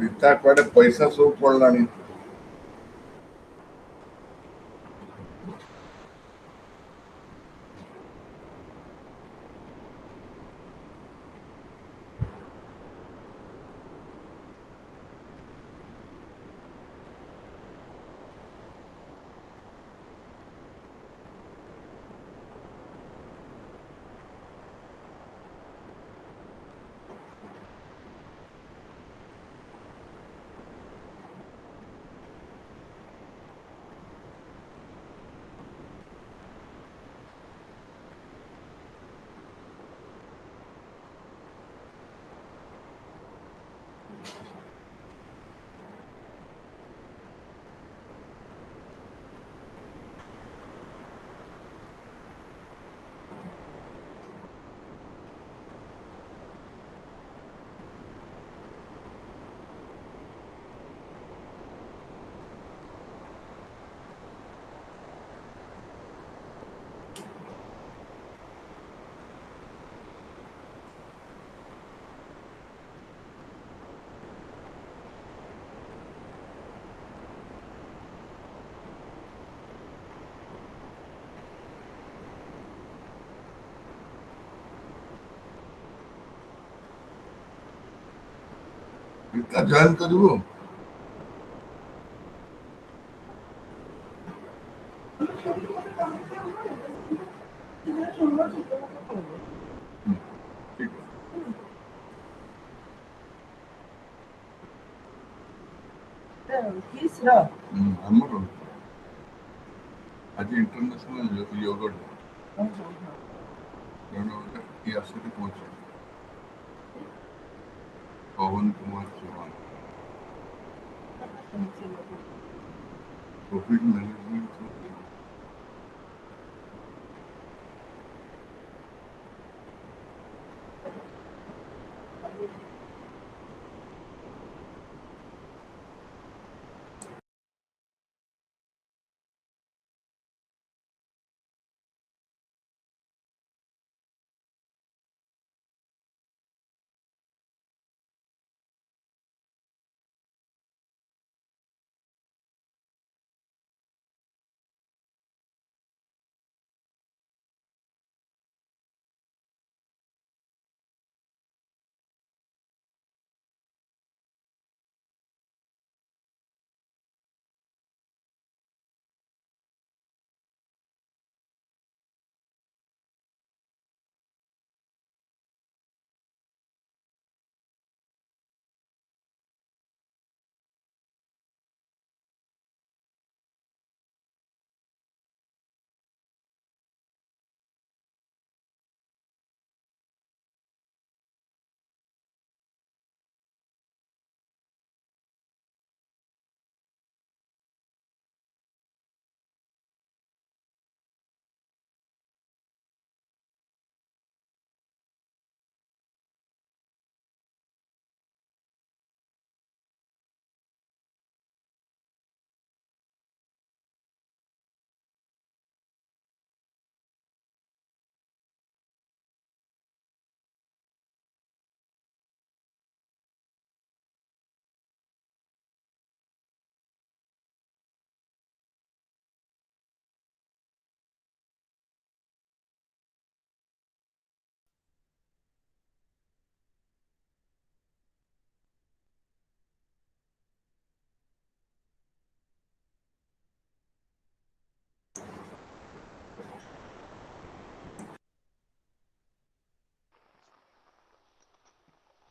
रीता कुआडे पैसा सब पड़लानी। रीता जॉइन करू। ठीक है। हमरो आज इंटरनेशनल योगा डे। ये आसरे पहुंचे पवन कुमार चौहान कोविड मैनेजमेंट।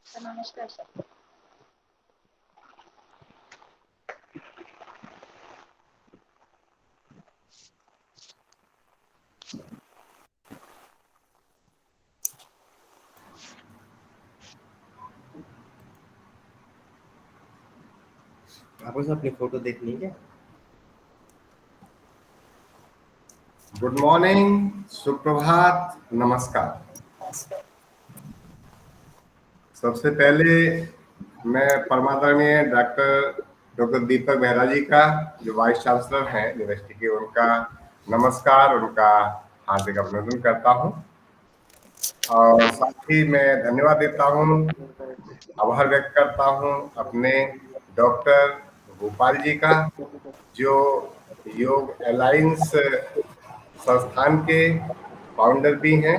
नमस्कार सर। आपको से अपनी फोटो देखनी है क्या? गुड मॉर्निंग, सुप्रभात, नमस्कार। सबसे पहले मैं परमादरणीय डॉक्टर दीपक मेहरा जी का, जो वाइस चांसलर हैं यूनिवर्सिटी के, उनका नमस्कार, उनका हार्दिक अभिनंदन करता हूं। और साथ ही मैं धन्यवाद देता हूँ, आभार व्यक्त करता हूँ अपने डॉक्टर गोपाल जी का, जो योग अलायंस संस्थान के फाउंडर भी हैं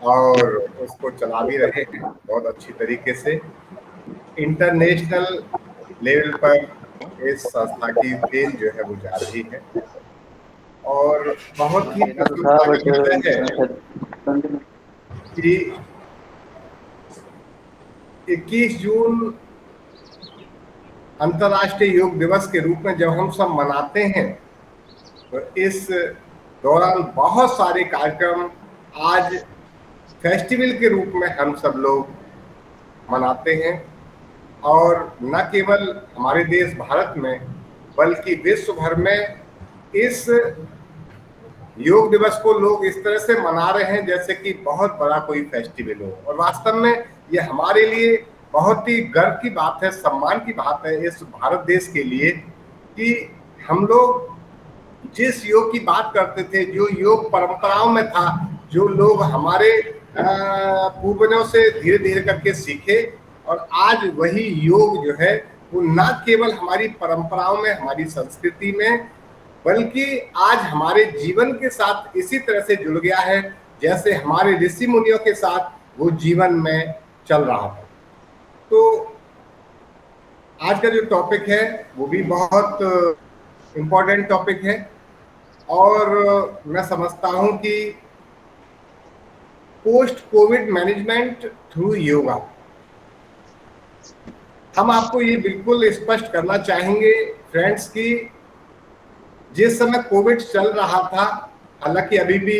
और उसको चला भी रहे हैं बहुत अच्छी तरीके से। इंटरनेशनल लेवल पर इस संस्था की देन जो है वो जा रही है और बहुत ही प्रसन्नता का विषय है कि 21 जून अंतर्राष्ट्रीय योग दिवस के रूप में जब हम सब मनाते हैं, तो इस दौरान बहुत सारे कार्यक्रम आज फेस्टिवल के रूप में हम सब लोग मनाते हैं और न केवल हमारे देश भारत में बल्कि विश्व भर में इस योग दिवस को लोग इस तरह से मना रहे हैं जैसे कि बहुत बड़ा कोई फेस्टिवल हो। और वास्तव में ये हमारे लिए बहुत ही गर्व की बात है, सम्मान की बात है इस भारत देश के लिए कि हम लोग जिस योग की बात करते थे, जो योग परंपराओं में था, जो लोग हमारे पूर्वजों से धीरे धीरे करके सीखे, और आज वही योग जो है वो न केवल हमारी परंपराओं में, हमारी संस्कृति में, बल्कि आज हमारे जीवन के साथ इसी तरह से जुड़ गया है जैसे हमारे ऋषि मुनियों के साथ वो जीवन में चल रहा था। तो आज का जो टॉपिक है वो भी बहुत इम्पोर्टेंट टॉपिक है और मैं समझता हूं कि post Covid management through yoga. हम आपको ये बिल्कुल स्पष्ट करना चाहेंगे फ्रेंड्स कि जिस समय कोविड चल रहा था, हालांकि अभी भी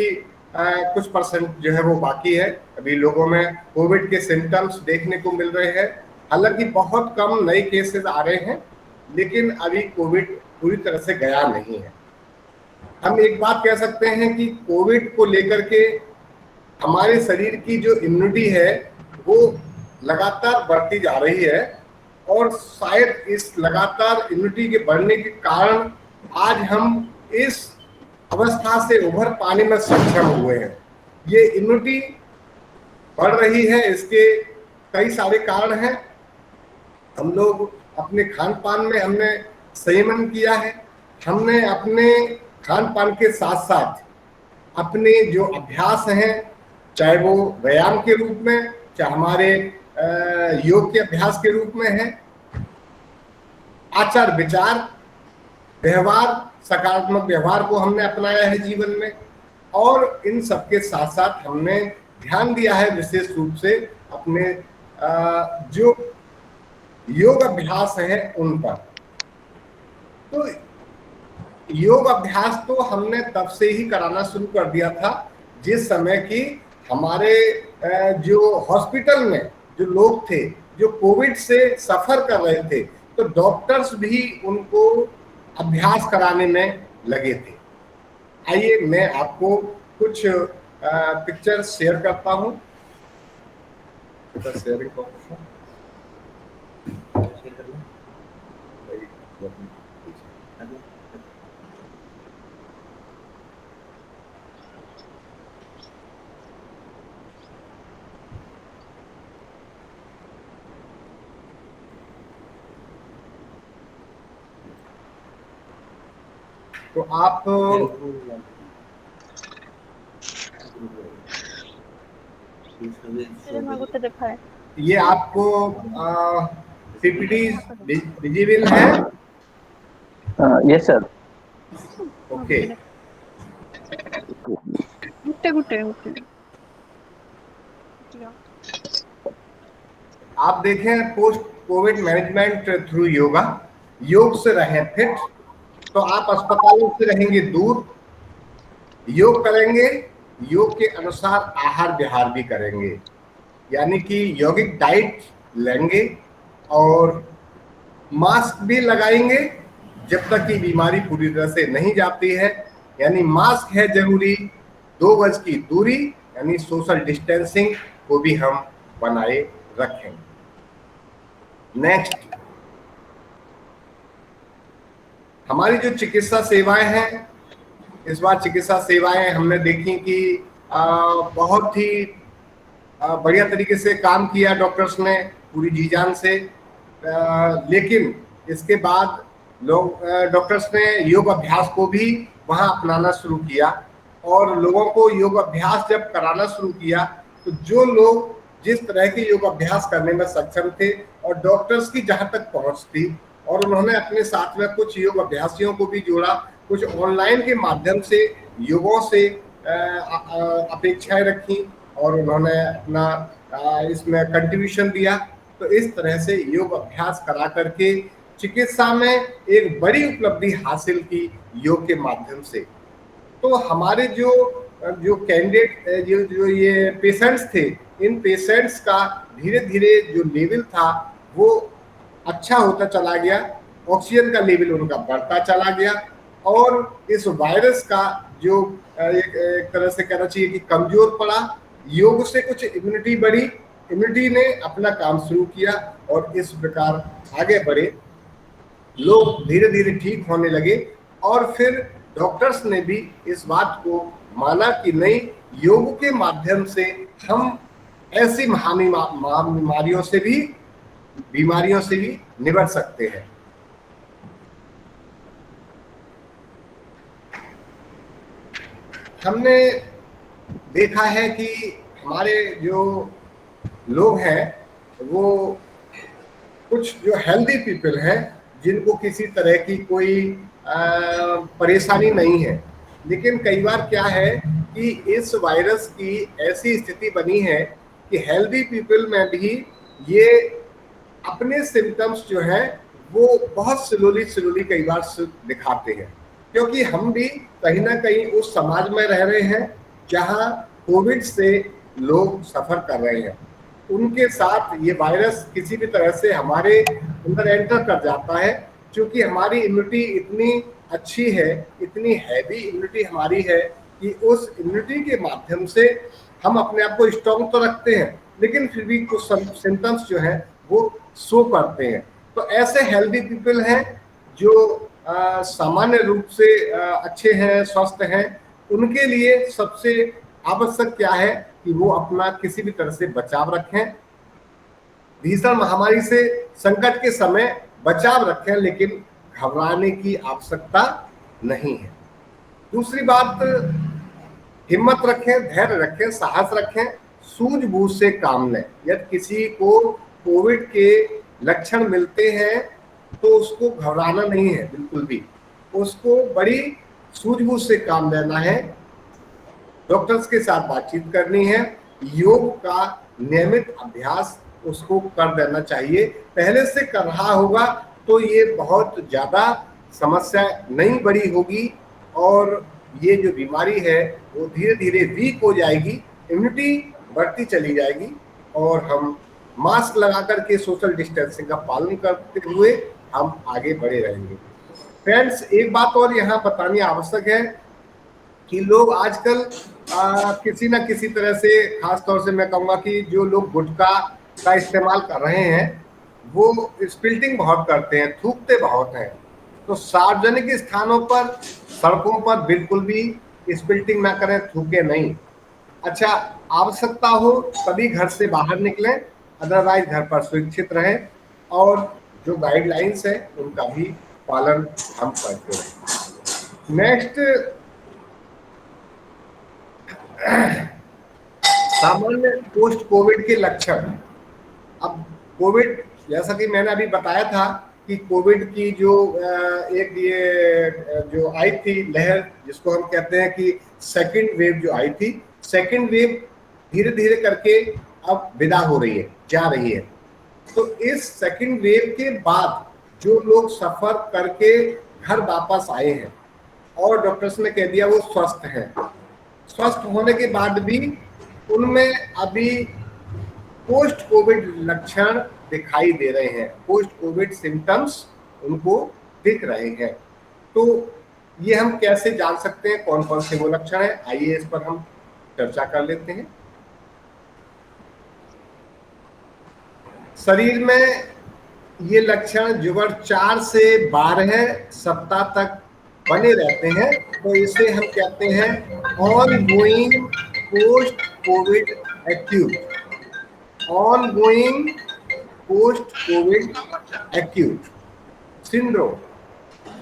कुछ परसेंट जो है वो बाकी है, अभी लोगों में कोविड के सिम्टम्स देखने को मिल रहे हैं, हालांकि बहुत कम नए केसेस आ रहे हैं, लेकिन अभी कोविड पूरी तरह से गया नहीं है। हम एक बात कह सकते हैं कि कोविड को लेकर के हमारे शरीर की जो इम्यूनिटी है वो लगातार बढ़ती जा रही है और शायद इस लगातार इम्यूनिटी के बढ़ने के कारण आज हम इस अवस्था से उभर पाने में सक्षम हुए हैं। ये इम्यूनिटी बढ़ रही है, इसके कई सारे कारण हैं। हम लोग अपने खान पान में हमने संयमन किया है, हमने अपने खान पान के साथ साथ अपने जो अभ्यास हैं, चाहे वो व्यायाम के रूप में, चाहे हमारे योग के अभ्यास के रूप में है, आचार विचार व्यवहार, सकारात्मक व्यवहार को हमने अपनाया है जीवन में, और इन सबके साथ साथ हमने ध्यान दिया है विशेष रूप से अपने जो योग अभ्यास है उन पर। तो योग अभ्यास तो हमने तब से ही कराना शुरू कर दिया था जिस समय की हमारे जो हॉस्पिटल में जो लोग थे जो कोविड से सफर कर रहे थे, तो डॉक्टर्स भी उनको अभ्यास कराने में लगे थे। आइए मैं आपको कुछ पिक्चर शेयर करता हूं। शेयरिंग तो आप ये आपको पीपीटी विजिबल है? Yes sir. ओके, आप देखें post Covid management through yoga. योग से रहें फिट, तो आप अस्पतालों से रहेंगे दूर, योग करेंगे, योग के अनुसार आहार विहार भी करेंगे, यानी कि यौगिक डाइट लेंगे और मास्क भी लगाएंगे जब तक कि बीमारी पूरी तरह से नहीं जाती है, यानी मास्क है जरूरी, 2 गज की दूरी यानी सोशल डिस्टेंसिंग को भी हम बनाए रखें। नेक्स्ट, हमारी जो चिकित्सा सेवाएं हैं, इस बार चिकित्सा सेवाएं हमने देखी कि बहुत ही बढ़िया तरीके से काम किया डॉक्टर्स ने पूरी जी जान से, लेकिन इसके बाद लोग डॉक्टर्स ने योग अभ्यास को भी वहां अपनाना शुरू किया, और लोगों को योग अभ्यास जब कराना शुरू किया तो जो लोग जिस तरह के योग अभ्यास करने में सक्षम थे और डॉक्टर्स की जहां तक पहुंच थी, और उन्होंने अपने साथ में कुछ योग अभ्यासियों को भी जोड़ा, कुछ ऑनलाइन के माध्यम से योगों से अपेक्षाएं रखी और उन्होंने अपना इसमें कंट्रीब्यूशन दिया। तो इस तरह से योग अभ्यास करा करके चिकित्सा में एक बड़ी उपलब्धि हासिल की योग के माध्यम से। तो हमारे जो कैंडिडेट जो ये पेशेंट्स थे, इन पेशेंट्स का धीरे धीरे जो लेवल था वो अच्छा होता चला गया, ऑक्सीजन का लेवल उनका बढ़ता चला गया, और इस वायरस का जो एक तरह से कहना चाहिए कि कमजोर पड़ा, योग से कुछ इम्यूनिटी बढ़ी, इम्यूनिटी ने अपना काम शुरू किया और इस प्रकार आगे बढ़े, लोग धीरे धीरे ठीक होने लगे। और फिर डॉक्टर्स ने भी इस बात को माना कि नहीं, योग के माध्यम से हम ऐसी बीमारियों से भी निपट सकते हैं। हमने देखा है कि हमारे जो लोग हैं वो कुछ जो हेल्दी पीपल हैं जिनको किसी तरह की कोई परेशानी नहीं है, लेकिन कई बार क्या है कि इस वायरस की ऐसी स्थिति बनी है कि हेल्दी पीपल में भी ये अपने सिम्टम्स जो हैं वो बहुत स्लोली कई बार दिखाते हैं, क्योंकि हम भी कहीं ना कहीं उस समाज में रह रहे हैं जहां कोविड से लोग सफर कर रहे हैं। उनके साथ ये वायरस किसी भी तरह से हमारे अंदर एंटर कर जाता है, क्योंकि हमारी इम्यूनिटी इतनी अच्छी है, इतनी हैवी इम्यूनिटी हमारी है कि उस इम्यूनिटी के माध्यम से हम अपने आप को स्ट्रॉन्ग तो रखते हैं, लेकिन फिर भी कुछ सिम्टम्स जो हैं वो शो करते हैं। तो ऐसे हेल्दी पीपल हैं जो सामान्य रूप से अच्छे हैं, स्वस्थ हैं, उनके लिए सबसे आवश्यक क्या है कि वो अपना किसी भी तरह से बचाव रखें, भीषण महामारी से संकट के समय बचाव रखें, लेकिन घबराने की आवश्यकता नहीं है। दूसरी बात, हिम्मत रखें, धैर्य रखें, साहस रखें, सूझबूझ से काम लें। यदि किसी को कोविड के लक्षण मिलते हैं तो उसको घबराना नहीं है, बिल्कुल भी उसको बड़ी सूझबूझ से काम लेना है, डॉक्टर्स के साथ बातचीत करनी है, योग का नियमित अभ्यास उसको कर देना चाहिए। पहले से कर रहा होगा तो ये बहुत ज़्यादा समस्या नहीं बड़ी होगी और ये जो बीमारी है वो धीरे धीरे वीक हो जाएगी, इम्यूनिटी बढ़ती चली जाएगी और हम मास्क लगा करके सोशल डिस्टेंसिंग का पालन करते हुए हम आगे बढ़े रहेंगे। फ्रेंड्स, एक बात और यहाँ बतानी आवश्यक है कि लोग आजकल किसी न किसी तरह से, खास तौर से मैं कहूँगा कि जो लोग गुटखा का इस्तेमाल कर रहे हैं वो स्पिल्टिंग बहुत करते हैं, थूकते बहुत हैं। तो सार्वजनिक स्थानों पर, सड़कों पर बिल्कुल भी स्पिल्टिंग ना करें, थूके नहीं। अच्छा, आवश्यकता हो तभी घर से बाहर निकलें, अदरवाइज घर पर सुरक्षित रहें और जो गाइडलाइंस है उनका भी पालन हम करते रहें। नेक्स्ट, सामान्य पोस्ट कोविड के लक्षण। अब कोविड, जैसा कि मैंने अभी बताया था कि कोविड की जो एक ये जो आई थी लहर, जिसको हम कहते हैं कि सेकंड वेव जो आई थी, सेकंड वेव धीरे धीरे करके अब विदा हो रही है, जा रही है। तो इस सेकंड वेव के बाद जो लोग सफर करके घर वापस आए हैं और डॉक्टर्स ने कह दिया वो स्वस्थ हैं, स्वस्थ होने के बाद भी उनमें अभी पोस्ट कोविड लक्षण दिखाई दे रहे हैं, पोस्ट कोविड सिम्टम्स उनको दिख रहे हैं। तो ये हम कैसे जान सकते हैं कौन कौन से वो लक्षण हैं? आइए इस पर हम चर्चा कर लेते हैं। शरीर में ये लक्षण जुगर 4 से 12 सप्ताह तक बने रहते हैं, तो इसे हम कहते हैं ongoing post COVID acute. Ongoing post COVID acute syndrome.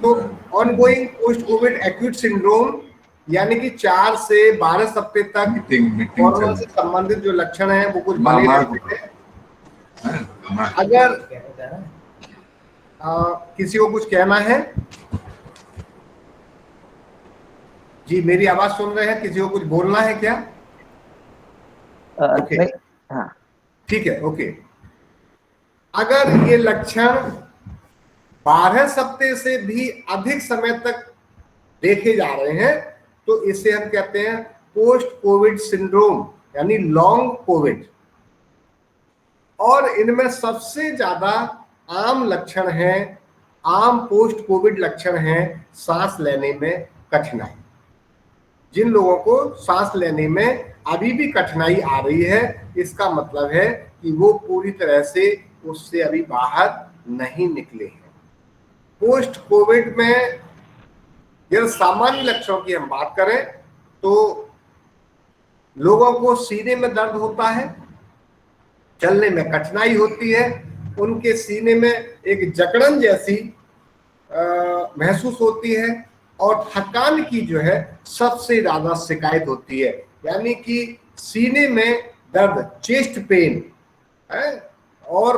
तो ongoing post COVID acute syndrome यानी कि 4 से 12 सप्ताह तक मीटिंग कोरोना से संबंधित जो लक्षण हैं वो कुछ बने रहते हैं। अगर किसी को कुछ कहना है, जी मेरी आवाज सुन रहे हैं, किसी को कुछ बोलना है क्या? ओके, हाँ ठीक है, ओके। अगर ये लक्षण 12 सप्ताह से भी अधिक समय तक देखे जा रहे हैं तो इसे हम कहते हैं पोस्ट कोविड सिंड्रोम यानी लॉन्ग कोविड। और इनमें सबसे ज्यादा आम लक्षण है, आम पोस्ट कोविड लक्षण है सांस लेने में कठिनाई। जिन लोगों को सांस लेने में अभी भी कठिनाई आ रही है, इसका मतलब है कि वो पूरी तरह से उससे अभी बाहर नहीं निकले हैं। पोस्ट कोविड में यदि सामान्य लक्षणों की हम बात करें तो लोगों को सीने में दर्द होता है, चलने में कठिनाई होती है, उनके सीने में एक जकड़न जैसी महसूस होती है और थकान की जो है सबसे ज्यादा शिकायत होती है। यानी कि सीने में दर्द, चेस्ट पेन है, और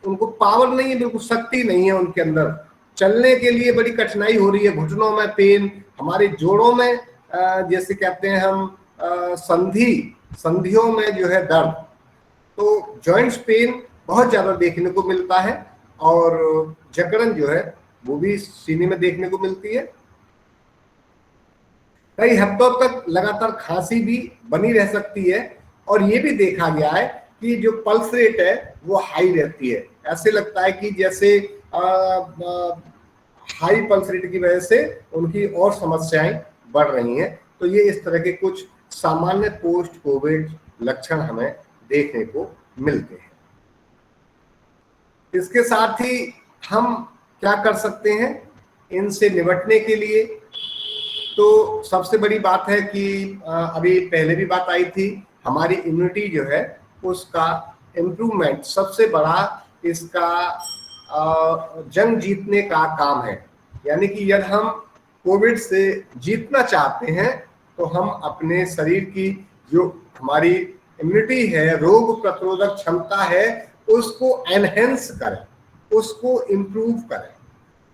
उनको पावर नहीं है, बिल्कुल शक्ति नहीं है उनके अंदर, चलने के लिए बड़ी कठिनाई हो रही है, घुटनों में पेन, हमारे जोड़ों में जैसे कहते हैं हम संधियों में जो है दर्द, तो जॉइंट्स पेन बहुत ज्यादा देखने को मिलता है और जकड़न जो है वो भी सीने में देखने को मिलती है। कई हफ्तों तक लगातार खांसी भी बनी रह सकती है और ये भी देखा गया है कि जो पल्स रेट है वो हाई रहती है। ऐसे लगता है कि जैसे हाई पल्स रेट की वजह से उनकी और समस्याएं बढ़ रही हैं। तो ये इस तरह के कुछ सामान्य पोस्ट कोविड लक्षण हमें देखने को मिलते हैं। इसके साथ ही हम क्या कर सकते हैं इनसे निपटने के लिए? तो सबसे बड़ी बात है कि अभी पहले भी बात आई थी, हमारी इम्यूनिटी जो है उसका इम्प्रूवमेंट सबसे बड़ा इसका जंग जीतने का काम है। यानी कि यदि हम कोविड से जीतना चाहते हैं तो हम अपने शरीर की जो हमारी इम्यूनिटी है, रोग प्रतिरोधक क्षमता है, उसको एनहेंस करें, उसको इम्प्रूव करें।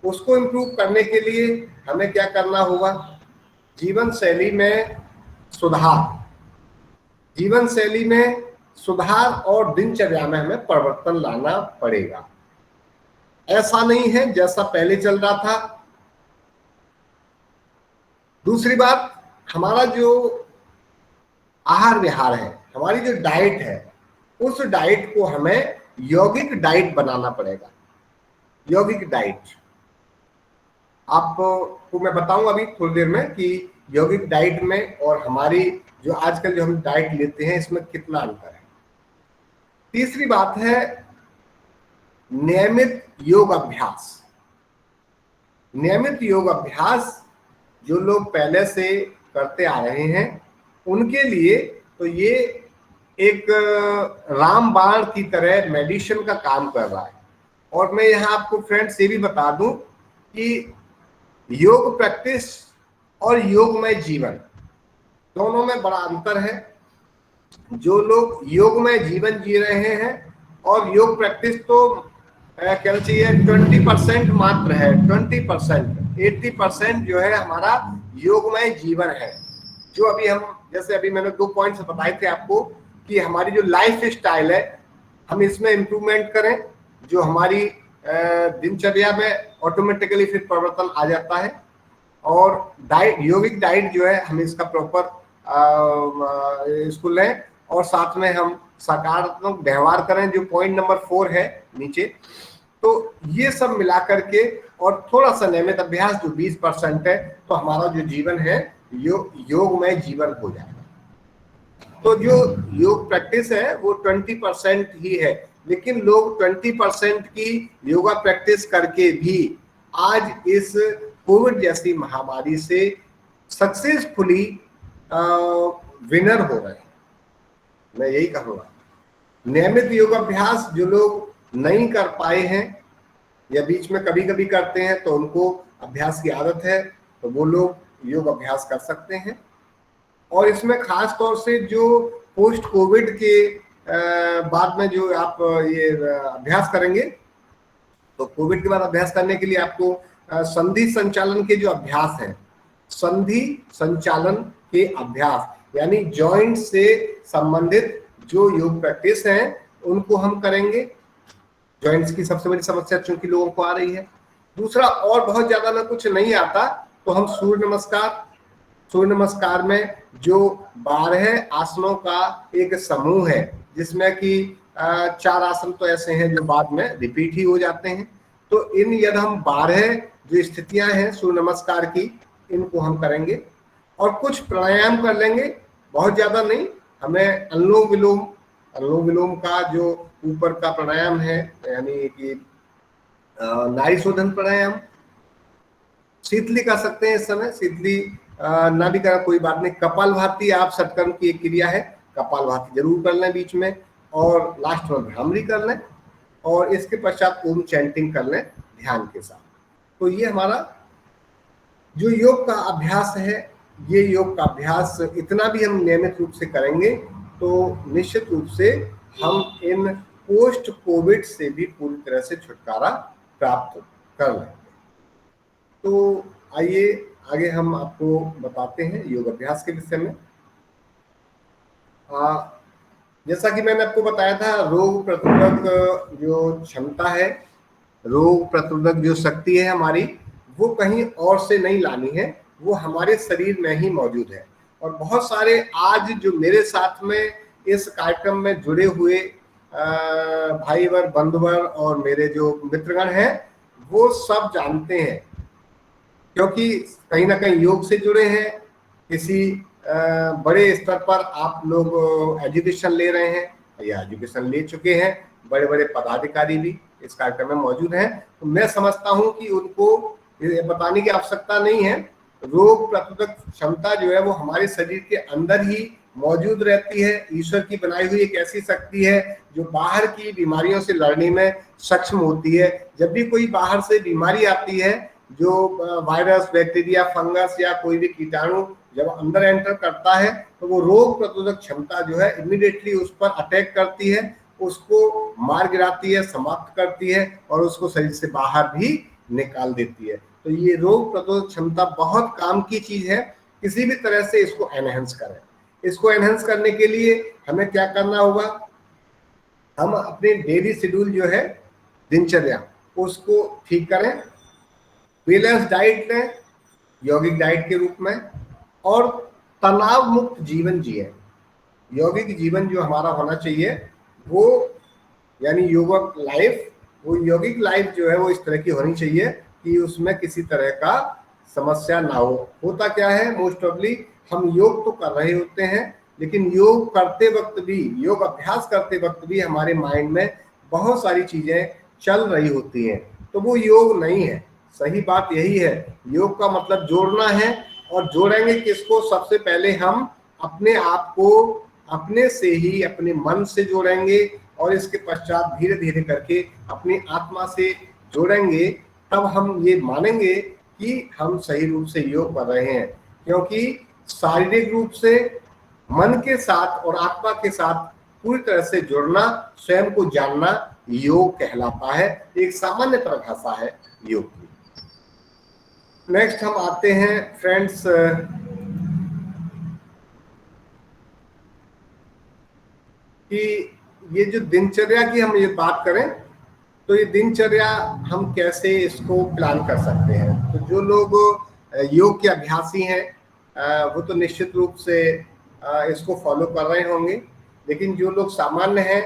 उसको इम्प्रूव करने के लिए हमें क्या करना होगा? जीवन शैली में सुधार और दिनचर्या में हमें परिवर्तन लाना पड़ेगा। ऐसा नहीं है जैसा पहले चल रहा था। दूसरी बात, हमारा जो आहार विहार है, हमारी जो डाइट है, उस डाइट को हमें यौगिक डाइट बनाना पड़ेगा। यौगिक डाइट आपको मैं बताऊंगा अभी थोड़ी देर में कि यौगिक डाइट में और हमारी जो आजकल जो हम डाइट लेते हैं इसमें कितना अंतर है। तीसरी बात है नियमित योग अभ्यास। नियमित योग अभ्यास जो लोग पहले से करते आ रहे हैं उनके लिए तो ये एक रामबाण की तरह मेडिसिन का काम कर रहा है। और मैं यहाँ आपको फ्रेंड्स ये भी बता दूं कि योग प्रैक्टिस और योगमय जीवन दोनों में बड़ा अंतर है। जो लोग योगमय जीवन जी रहे हैं और योग प्रैक्टिस तो कहना चाहिए 20% मात्र है, 20%, 80% जो है हमारा योगमय जीवन है। जो अभी हम जैसे अभी मैंने 2 पॉइंट्स बताए थे आपको कि हमारी जो लाइफ स्टाइल है हम इसमें इम्प्रूवमेंट करें, जो हमारी दिनचर्या में ऑटोमेटिकली फिर परिवर्तन आ जाता है। और डाइट, यौगिक डाइट जो है हम इसका प्रॉपर इसको लें और साथ में हम सकारात्मक व्यवहार करें, जो पॉइंट नंबर 4 है नीचे। तो ये सब मिला करके और थोड़ा सा नियमित अभ्यास जो 20% है, तो हमारा जो जीवन है योगमय जीवन हो जाएगा। तो जो योग प्रैक्टिस है वो 20% ही है, लेकिन लोग 20% की योगा प्रैक्टिस करके भी आज इस कोविड जैसी महामारी से सक्सेसफुली विनर हो रहे हैं। मैं यही कहूँगा नियमित योग अभ्यास जो लोग नहीं कर पाए हैं या बीच में कभी कभी करते हैं तो उनको अभ्यास की आदत है, तो वो लोग योग अभ्यास कर सकते हैं। और इसमें खास तौर से जो पोस्ट कोविड के बाद में जो आप ये अभ्यास करेंगे, तो कोविड के बाद अभ्यास करने के लिए आपको संधि संचालन के जो अभ्यास हैं, संधि संचालन के अभ्यास यानी जॉइंट से संबंधित जो योग प्रैक्टिस हैं उनको हम करेंगे। जॉइंट्स की सबसे बड़ी समस्या चूंकि लोगों को आ रही है। दूसरा, और बहुत ज्यादा ना कुछ नहीं आता तो हम सूर्य नमस्कार में जो 12 आसनों का एक समूह है, जिसमें कि 4 आसन तो ऐसे हैं जो बाद में रिपीट ही हो जाते हैं, तो इन यदि हम 12 जो स्थितियां हैं सूर्य नमस्कार की, इनको हम करेंगे और कुछ प्राणायाम कर लेंगे, बहुत ज्यादा नहीं। हमें अनुलोम विलोम का जो ऊपर का प्राणायाम है यानी कि नाड़ी शोधन प्राणायाम, शीतली कर सकते हैं इस समय, शीतली ना भी करा कोई बात नहीं। कपालभाति आप सत्कर्म की एक क्रिया है, कपालभाति जरूर कर लें बीच में, और लास्ट में भ्रामरी कर लें, और इसके पश्चात ओम चैंटिंग कर लें ध्यान के साथ। तो ये हमारा जो योग का अभ्यास है, ये योग का अभ्यास इतना भी हम नियमित रूप से करेंगे तो निश्चित रूप से हम इन पोस्ट कोविड से भी पूरी तरह से छुटकारा प्राप्त कर लेंगे। तो आइए आगे हम आपको बताते हैं योग अभ्यास के विषय में। जैसा कि मैंने आपको बताया था, रोग प्रतिरोधक जो क्षमता है, रोग प्रतिरोधक जो शक्ति है हमारी, वो कहीं और से नहीं लानी है, वो हमारे शरीर में ही मौजूद है। और बहुत सारे आज जो मेरे साथ में इस कार्यक्रम में जुड़े हुए भाईवर, बंधुवर और मेरे जो मित्रगण हैं, वो सब जानते हैं, क्योंकि कहीं ना कहीं योग से जुड़े हैं, किसी बड़े स्तर पर आप लोग एजुकेशन ले रहे हैं या एजुकेशन ले चुके हैं, बड़े बड़े पदाधिकारी भी इस कार्यक्रम में मौजूद हैं। तो मैं समझता हूं कि उनको ये बताने की आवश्यकता नहीं है। रोग प्रतिरोधक क्षमता जो है वो हमारे शरीर के अंदर ही मौजूद रहती है, ईश्वर की बनाई हुई एक ऐसी शक्ति है जो बाहर की बीमारियों से लड़ने में सक्षम होती है। जब भी कोई बाहर से बीमारी आती है, जो वायरस, बैक्टीरिया, फंगस या कोई भी कीटाणु जब अंदर एंटर करता है, तो वो रोग प्रतिरोधक क्षमता जो है इमीडिएटली उस पर अटैक करती है, उसको मार गिराती है, समाप्त करती है और उसको शरीर से बाहर भी निकाल देती है। तो ये रोग प्रतिरोधक क्षमता बहुत काम की चीज है, किसी भी तरह से इसको एनहेंस करें। इसको एनहेंस करने के लिए हमें क्या करना होगा, हम अपने डेली शेड्यूल जो है, दिनचर्या, उसको ठीक करें, बैलेंस डाइट लें यौगिक डाइट के रूप में, और तनाव मुक्त जीवन जिए। यौगिक जीवन जो हमारा होना चाहिए वो यानी योगक लाइफ, वो यौगिक लाइफ जो है वो इस तरह की होनी चाहिए कि उसमें किसी तरह का समस्या ना हो। होता क्या है, मोस्ट ऑफली हम योग तो कर रहे होते हैं, लेकिन योग करते वक्त भी, योग अभ्यास करते वक्त भी हमारे माइंड में बहुत सारी चीजें चल रही होती हैं, तो वो योग नहीं है। सही बात यही है, योग का मतलब जोड़ना है, और जोड़ेंगे किसको? सबसे पहले हम अपने आप को अपने से ही, अपने मन से जोड़ेंगे, और इसके पश्चात धीरे धीरे करके अपनी आत्मा से जोड़ेंगे। तब हम ये मानेंगे कि हम सही रूप से योग कर रहे हैं, क्योंकि शारीरिक रूप से मन के साथ और आत्मा के साथ पूरी तरह से जुड़ना, स्वयं को जानना योग कहलाता है। एक सामान्य परिभाषा है योग की। नेक्स्ट हम आते हैं फ्रेंड्स, कि ये जो दिनचर्या की हम ये बात करें, तो ये दिनचर्या हम कैसे इसको प्लान कर सकते हैं। तो जो लोग योग के अभ्यासी हैं वो तो निश्चित रूप से इसको फॉलो कर रहे होंगे, लेकिन जो लोग सामान्य हैं,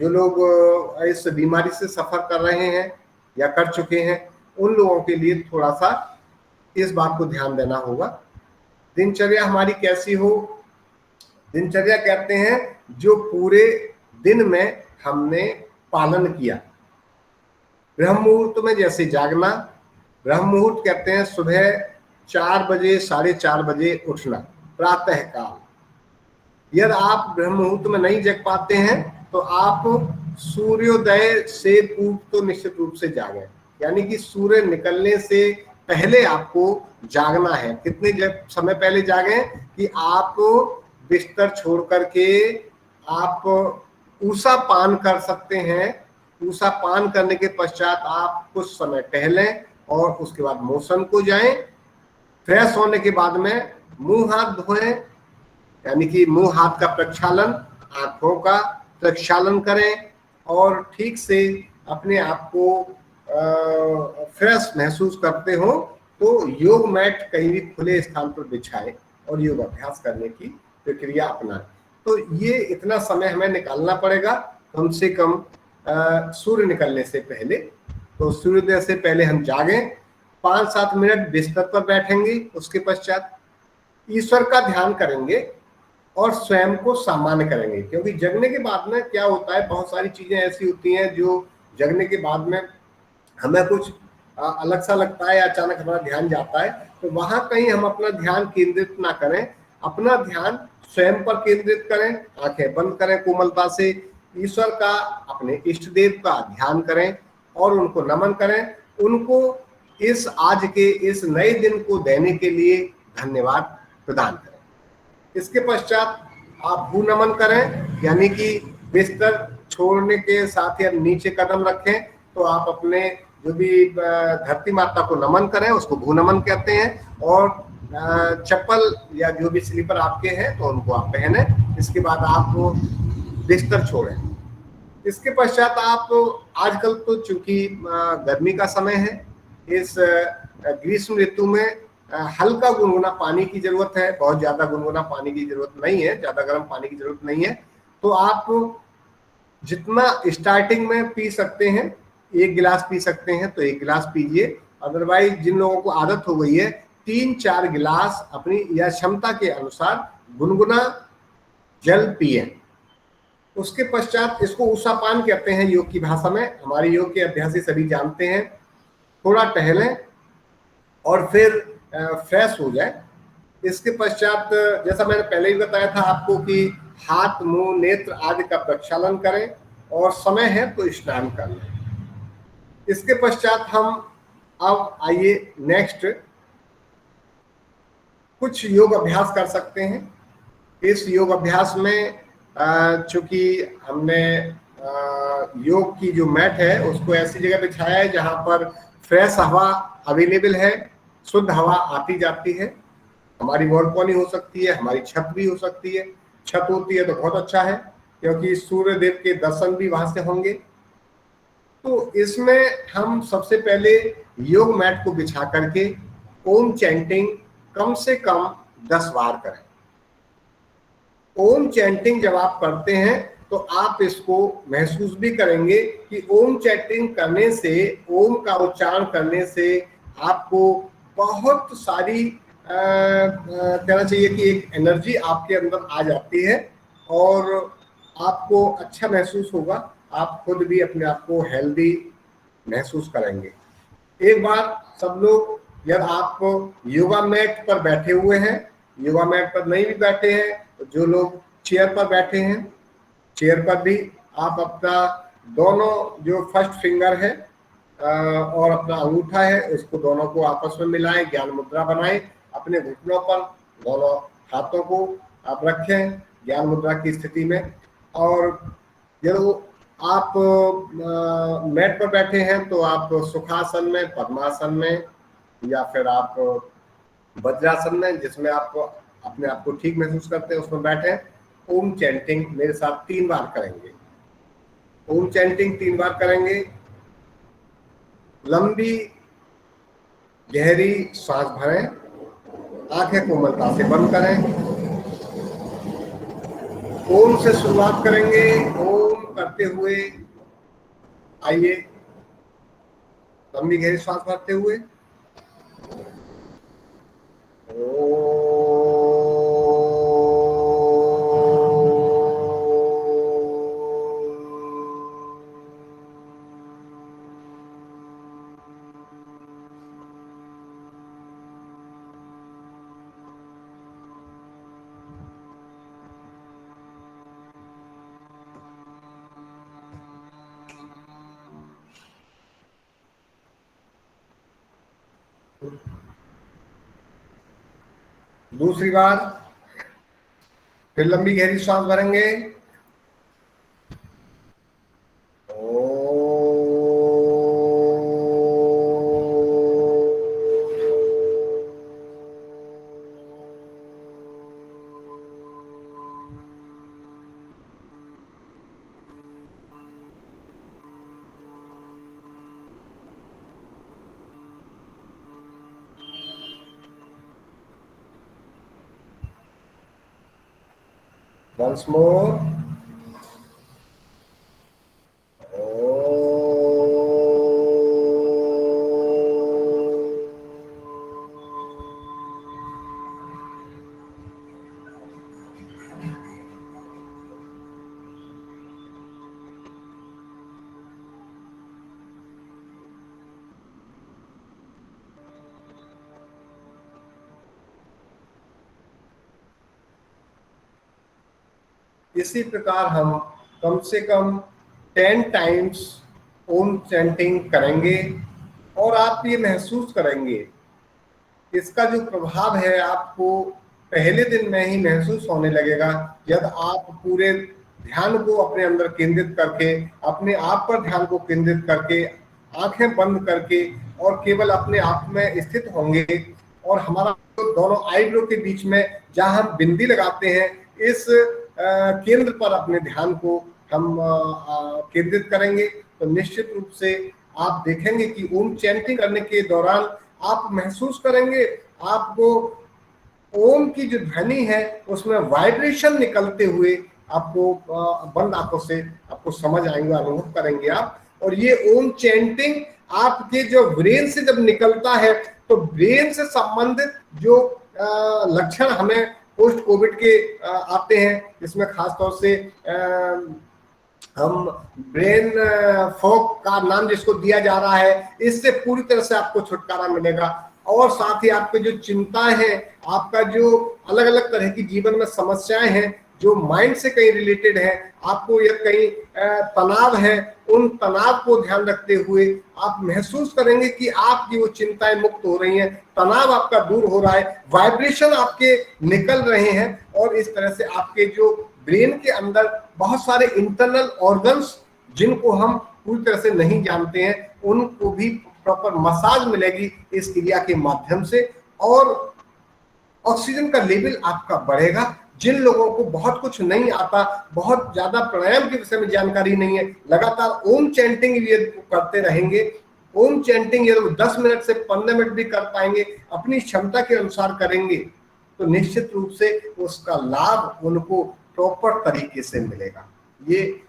जो लोग इस बीमारी से सफर कर रहे हैं या कर चुके हैं, उन लोगों के लिए थोड़ा सा इस बात को ध्यान देना होगा। दिनचर्या हमारी कैसी हो? दिनचर्या कहते हैं जो पूरे दिन में हमने पालन किया। ब्रह्म मुहूर्त में जैसे जागना, ब्रह्म मुहूर्त कहते हैं सुबह 4 बजे, 4:30 बजे उठना, प्रातः काल। यदि आप ब्रह्म मुहूर्त में नहीं जग पाते हैं तो आप सूर्योदय से पूर्व तो निश्चित रूप से जागें, यानी कि सूर्य निकलने से पहले आपको जागना है। कितने समय पहले जागें कि आप बिस्तर छोड़ करके आप ऊषा पान कर सकते हैं। ऊषा पान करने के पश्चात आप कुछ समय टहलें और उसके बाद मोशन को जाएं। फ्रेश होने के बाद में मुंह हाथ धोएं, यानी कि मुंह हाथ का प्रक्षालन, आंखों का प्रक्षालन करें और ठीक से अपने आप को फ्रेश महसूस करते हो तो योग मैट कहीं भी खुले स्थान पर बिछाए और योग अभ्यास करने की प्रक्रिया अपनाएं। तो ये इतना समय हमें निकालना पड़ेगा कम से कम सूर्य निकलने से पहले। तो सूर्योदय से पहले हम जागें, 5-7 मिनट बिस्तर पर बैठेंगे, उसके पश्चात ईश्वर का ध्यान करेंगे और स्वयं को सामान्य करेंगे। क्योंकि जगने के बाद में क्या होता है, बहुत सारी चीजें ऐसी होती हैं जो जगने के बाद में हमें कुछ अलग सा लगता है, अचानक हमारा ध्यान जाता है, तो वहां कहीं हम अपना ध्यान केंद्रित ना करें, अपना ध्यान स्वयं पर केंद्रित करें, आंखें बंद करें कोमलता से, ईश्वर का, अपने इष्ट देव का ध्यान करें और उनको नमन करें, उनको इस आज के इस नए दिन को देने के लिए धन्यवाद प्रदान करें। इसके पश्चात आप भू नमन करें, यानी कि बिस्तर छोड़ने के साथ ही नीचे कदम रखें तो आप अपने जो भी धरती माता को नमन करें, उसको भू नमन कहते हैं। और चप्पल या जो भी स्लीपर आपके हैं तो उनको आप पहने। इसके बाद आप बिस्तर छोड़ें। इसके पश्चात आप, आजकल तो चूंकि गर्मी का समय है, इस ग्रीष्म ऋतु में हल्का गुनगुना पानी की जरूरत है, बहुत ज्यादा गुनगुना पानी की जरूरत नहीं है, ज्यादा गर्म पानी की जरूरत नहीं है। तो आप जितना स्टार्टिंग में पी सकते हैं, 1 गिलास पी सकते हैं तो 1 गिलास पीजिए। अदरवाइज जिन लोगों को आदत हो गई है 3-4 गिलास अपनी या क्षमता के अनुसार गुनगुना जल पिए। उसके पश्चात, इसको ऊषापान कहते हैं योग की भाषा में, हमारे योग के अभ्यासी सभी जानते हैं। थोड़ा टहलें और फिर फ्रेश हो जाए। इसके पश्चात जैसा मैंने पहले ही बताया था आपको कि हाथ, मुंह, नेत्र आदि का प्रक्षालन करें और समय है तो स्नान कर लें। इसके पश्चात हम अब आइए नेक्स्ट कुछ योग अभ्यास कर सकते हैं। इस योग अभ्यास में चूंकि हमने योग की जो मैट है उसको ऐसी जगह बिछाया है जहां पर फ्रेश हवा अवेलेबल है, शुद्ध हवा आती जाती है। हमारी बालकनी हो सकती है, हमारी छत भी हो सकती है। छत होती है तो बहुत अच्छा है क्योंकि सूर्य देव के दर्शन भी वहां से होंगे। तो इसमें हम सबसे पहले योग मैट को बिछा करके ओम चैंटिंग कम से कम 10 बार करें। ओम चैंटिंग जब आप करते हैं तो आप इसको महसूस भी करेंगे कि ओम चैंटिंग करने से, ओम का उच्चारण करने से आपको बहुत सारी कहना चाहिए कि एक एनर्जी आपके अंदर आ जाती है और आपको अच्छा महसूस होगा। आप खुद भी अपने आप को हेल्दी महसूस करेंगे। एक बार सब लोग, जब आप योगा मैट पर बैठे हुए हैं, योगा मैट पर नहीं भी बैठे हैं तो जो लोग चेयर पर बैठे हैं, चेयर पर भी आप अपना दोनों जो फर्स्ट फिंगर है और अपना अंगूठा है उसको दोनों को आपस में मिलाएं, ज्ञान मुद्रा बनाएं। अपने घुटनों पर दोनों हाथों को आप रखें ज्ञान मुद्रा की स्थिति में। और जब आप मैट पर बैठे हैं तो आप सुखासन में, पद्मासन में या फिर आप वज्रासन में, जिसमें आप अपने आप को ठीक महसूस करते हैं, उसमें बैठे ओम चैंटिंग मेरे साथ 3 बार करेंगे। ओम चैंटिंग 3 बार करेंगे। लंबी गहरी सांस भरें, आंखें कोमलता से बंद करें। ओम से शुरुआत करेंगे। ओम करते हुए आइए लंबी गहरी सांस भरते हुए दूसरी बार फिर लंबी गहरी सांस भरेंगे। Once more. इसी प्रकार हम कम से कम 10 टाइम्स ओम चैंटिंग करेंगे और आप ये महसूस करेंगे इसका जो प्रभाव है आपको पहले दिन में ही महसूस होने लगेगा। जब आप पूरे ध्यान को अपने अंदर केंद्रित करके, अपने आप पर ध्यान को केंद्रित करके, आंखें बंद करके और केवल अपने आप में स्थित होंगे और हमारा दोनों आईब्रो के बीच में जहां हम बिंदी लगाते हैं इस केंद्र पर अपने ध्यान को हम केंद्रित करेंगे तो निश्चित रूप से आप देखेंगे कि ओम चैंटिंग करने के दौरान आप महसूस करेंगे आपको ओम की जो ध्वनि है उसमें वाइब्रेशन निकलते हुए आपको बंद आंखों से आपको समझ आएंगे, अनुभव करेंगे आप। और ये ओम चैंटिंग आपके जो ब्रेन से जब निकलता है तो ब्रेन से संबंधित जो लक्षण हमें पोस्ट कोविड के आते हैं, इसमें खासतौर से हम ब्रेन फॉग का नाम जिसको दिया जा रहा है, इससे पूरी तरह से आपको छुटकारा मिलेगा। और साथ ही आपके जो चिंताएं हैं, आपका जो अलग अलग तरह की जीवन में समस्याएं हैं जो माइंड से कहीं रिलेटेड है, आपको या कहीं तनाव है, उन तनाव को ध्यान रखते हुए आप महसूस करेंगे कि आपकी वो चिंताएं मुक्त हो रही हैं, तनाव आपका दूर हो रहा है, वाइब्रेशन आपके निकल रहे हैं और इस तरह से आपके जो ब्रेन के अंदर बहुत सारे इंटरनल ऑर्गन्स जिनको हम पूरी तरह से नहीं जानते हैं, उनको भी प्रॉपर मसाज मिलेगी इस क्रिया के माध्यम से और ऑक्सीजन का लेवल आपका बढ़ेगा। जिन लोगों को बहुत कुछ नहीं आता, बहुत ज्यादा प्राणायाम के विषय में जानकारी नहीं है, लगातार ओम चैंटिंग ये करते रहेंगे। ओम चैंटिंग ये 10 मिनट से 15 मिनट भी कर पाएंगे, अपनी क्षमता के अनुसार करेंगे तो निश्चित रूप से उसका लाभ उनको प्रॉपर तरीके से मिलेगा। ये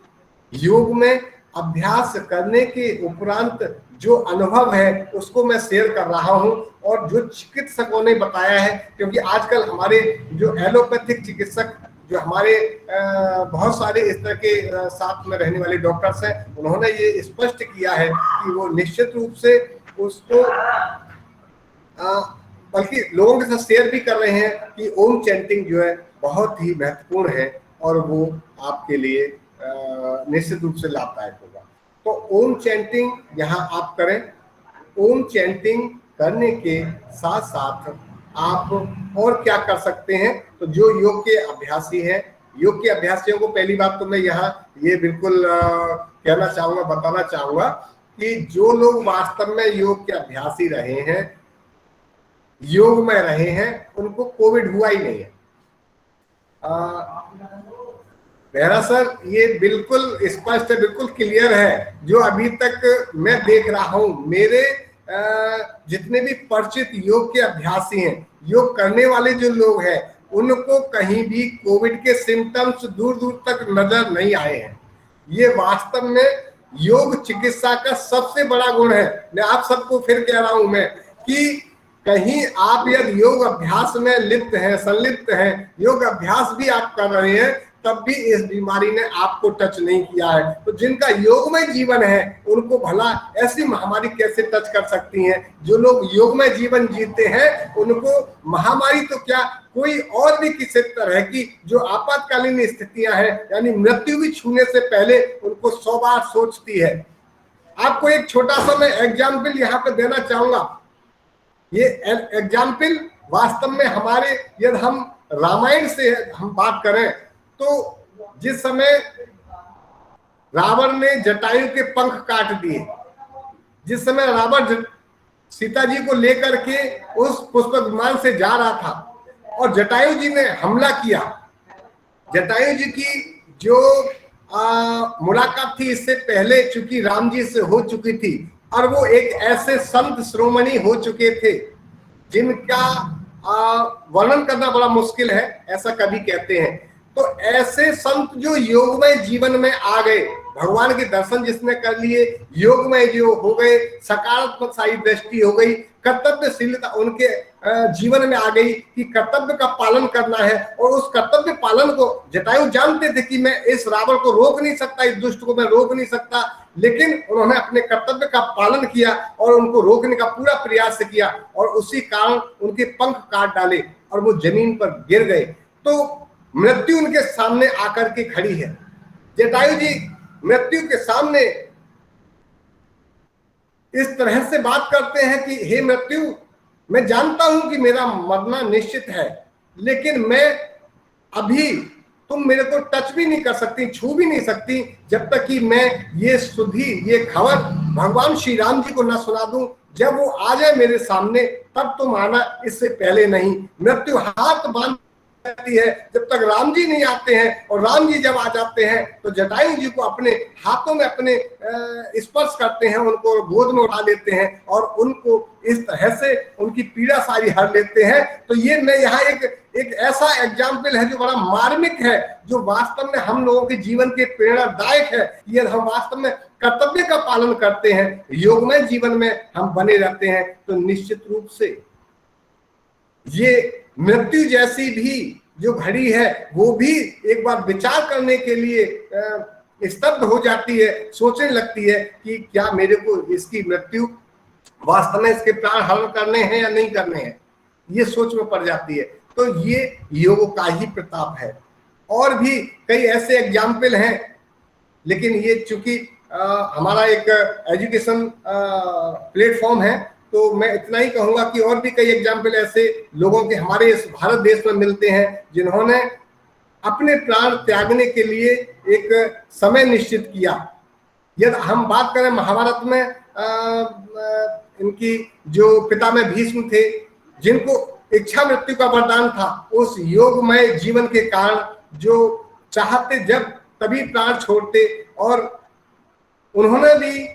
योग में अभ्यास करने के उपरांत जो अनुभव है उसको मैं शेयर कर रहा हूं और जो चिकित्सकों ने बताया है, क्योंकि आजकल हमारे जो एलोपैथिक चिकित्सक जो हमारे बहुत सारे इस तरह के साथ में रहने वाले डॉक्टर्स हैं, उन्होंने ये स्पष्ट किया है कि वो निश्चित रूप से उसको बल्कि लोगों के साथ शेयर भी कर रहे हैं कि ओम चैंटिंग जो है बहुत ही महत्वपूर्ण है और वो आपके लिए निश्चित रूप से लाभदायक होगा। तो ओम चैंटिंग यहाँ आप करें। ओम चैंटिंग करने के साथ साथ आप और क्या कर सकते हैं, तो जो योग के अभ्यासी हैं, योग के अभ्यासियों को पहली बात तो मैं यहाँ ये बिल्कुल कहना चाहूंगा, बताना चाहूंगा कि जो लोग वास्तव में योग के अभ्यासी रहे हैं, योग में रहे हैं, उनको कोविड हुआ ही नहीं है। मेरा सर ये बिल्कुल स्पष्ट है, बिल्कुल क्लियर है। जो अभी तक मैं देख रहा हूं, मेरे जितने भी परिचित योग के अभ्यासी हैं, योग करने वाले जो लोग हैं, उनको कहीं भी कोविड के सिम्टम्स दूर दूर तक नजर नहीं आए हैं। ये वास्तव में योग चिकित्सा का सबसे बड़ा गुण है। मैं आप सबको फिर कह रहा हूं मैं कि कहीं आप यदि योग अभ्यास में लिप्त हैं, संलिप्त हैं, योग अभ्यास भी आप कर रहे हैं, तब भी इस बीमारी ने आपको टच नहीं किया है। तो जिनका योगमय जीवन है उनको भला ऐसी महामारी कैसे टच कर सकती है। जो लोग योगमय जीवन जीते हैं उनको महामारी तो क्या, कोई और भी किसी तरह की जो आपातकालीन स्थितियां हैं, यानी मृत्यु भी छूने से पहले उनको 100 बार सोचती है। आपको एक छोटा सा मैं एग्जाम्पल यहाँ पे देना चाहूंगा। ये एग्जाम्पल वास्तव में हमारे, यदि हम रामायण से हम बात करें तो जिस समय रावण ने जटायु के पंख काट दिए, जिस समय रावण सीता जी को लेकर के उस पुष्पक विमान से जा रहा था और जटायु जी ने हमला किया, जटायु जी की जो मुलाकात थी इससे पहले चूंकि राम जी से हो चुकी थी और वो एक ऐसे संत श्रोमणी हो चुके थे जिनका वर्णन करना बड़ा मुश्किल है, ऐसा कभी कहते हैं। तो ऐसे संत जो योगमय जीवन में आ गए, भगवान के दर्शन जिसने कर लिए, योगमय जो हो गए, सकारात्मक सारी दृष्टि हो गई, कर्तव्यशीलता उनके जीवन में आ गई कि कर्तव्य का पालन करना है। और उस कर्तव्य पालन को जटायु जानते थे कि मैं इस रावण को रोक नहीं सकता, इस दुष्ट को मैं रोक नहीं सकता, लेकिन उन्होंने अपने कर्तव्य का पालन किया और उनको रोकने का पूरा प्रयास किया और उसी कारण उनके पंख काट डाले और वो जमीन पर गिर गए। तो मृत्यु उनके सामने आकर के खड़ी है। जटायु जी मृत्यु के सामने इस तरह से बात करते हैं कि हे मृत्यु, मैं जानता हूं कि मेरा मरना निश्चित है, लेकिन मैं अभी, तुम मेरे को टच भी नहीं कर सकती, छू भी नहीं सकती जब तक कि मैं ये सुधी, ये खबर भगवान श्री राम जी को न सुना दूं। जब वो आ जाए मेरे सामने तब तुम आना, इससे पहले नहीं। मृत्यु हाथ बांध है जब तक राम जी नहीं आते हैं, और राम जी जब आ जाते हैं तो जटायु जी को अपने हाथों में अपने स्पर्श करते हैं, उनको गोद में उठा लेते हैं और उनको इस तरह से उनकी पीड़ा सारी हर लेते हैं। तो ये मैं यहाँ एक ऐसा एग्जाम्पल है जो बड़ा मार्मिक है, जो वास्तव में हम लोगों के जीवन के प्रेरणादायक है। यदि हम वास्तव में कर्तव्य का पालन करते हैं, योगमय जीवन में हम बने रहते हैं, तो निश्चित रूप से ये मृत्यु जैसी भी जो घड़ी है वो भी एक बार विचार करने के लिए स्तब्ध हो जाती है, सोचने लगती है कि क्या मेरे को इसकी मृत्यु वास्तव में इसके प्राण हरण करने हैं या नहीं करने हैं, ये सोच में पड़ जाती है। तो ये योग का ही प्रताप है। और भी कई ऐसे एग्जाम्पल हैं, लेकिन ये चूंकि हमारा एक एजुकेशन प्लेटफॉर्म है तो मैं इतना ही कहूंगा कि और भी कई एग्जाम्पल ऐसे लोगों के हमारे इस भारत देश में मिलते हैं जिन्होंने अपने प्राण त्यागने के लिए एक समय निश्चित किया। यदि हम बात करें महाभारत में, इनकी जो पिता में भीष्म थे, जिनको इच्छा मृत्यु का वरदान था, उस योगमय जीवन के कारण जो चाहते जब तभी प्राण छोड़ते, और उन्होंने भी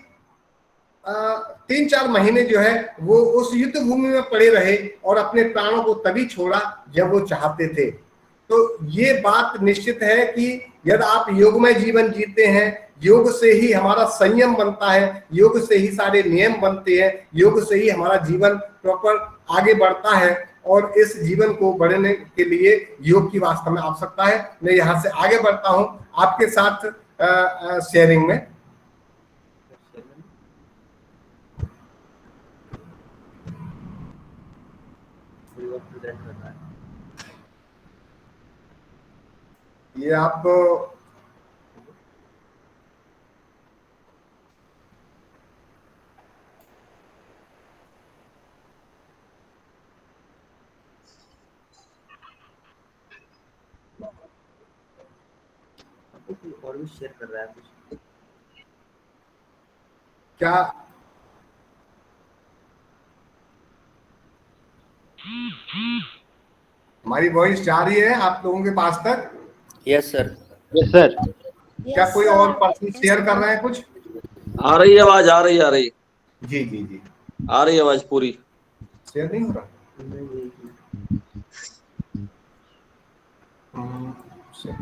3-4 महीने जो है वो उस युद्ध भूमि में पड़े रहे और अपने प्राणों को तभी छोड़ा जब वो चाहते थे। तो ये बात निश्चित है कि यदि आप योगमय जीवन जीते हैं, योग से ही हमारा संयम बनता है, योग से ही सारे नियम बनते हैं, योग से ही हमारा जीवन प्रॉपर आगे बढ़ता है, और इस जीवन को बढ़ने के लिए योग की वास्तव में आवश्यकता है। मैं यहाँ से आगे बढ़ता हूँ आपके साथ शेयरिंग में। ये आप और भी शेयर कर रहा है कुछ क्या? हमारी वॉइस जा रही है आप लोगों के पास तक? Yes sir. Yes sir. क्या कोई और पर्सन शेयर कर रहे हैं कुछ? आ रही है आवाज, आ रही जी जी जी आ रही है आवाज पूरी। शेयर नहीं हो रहा?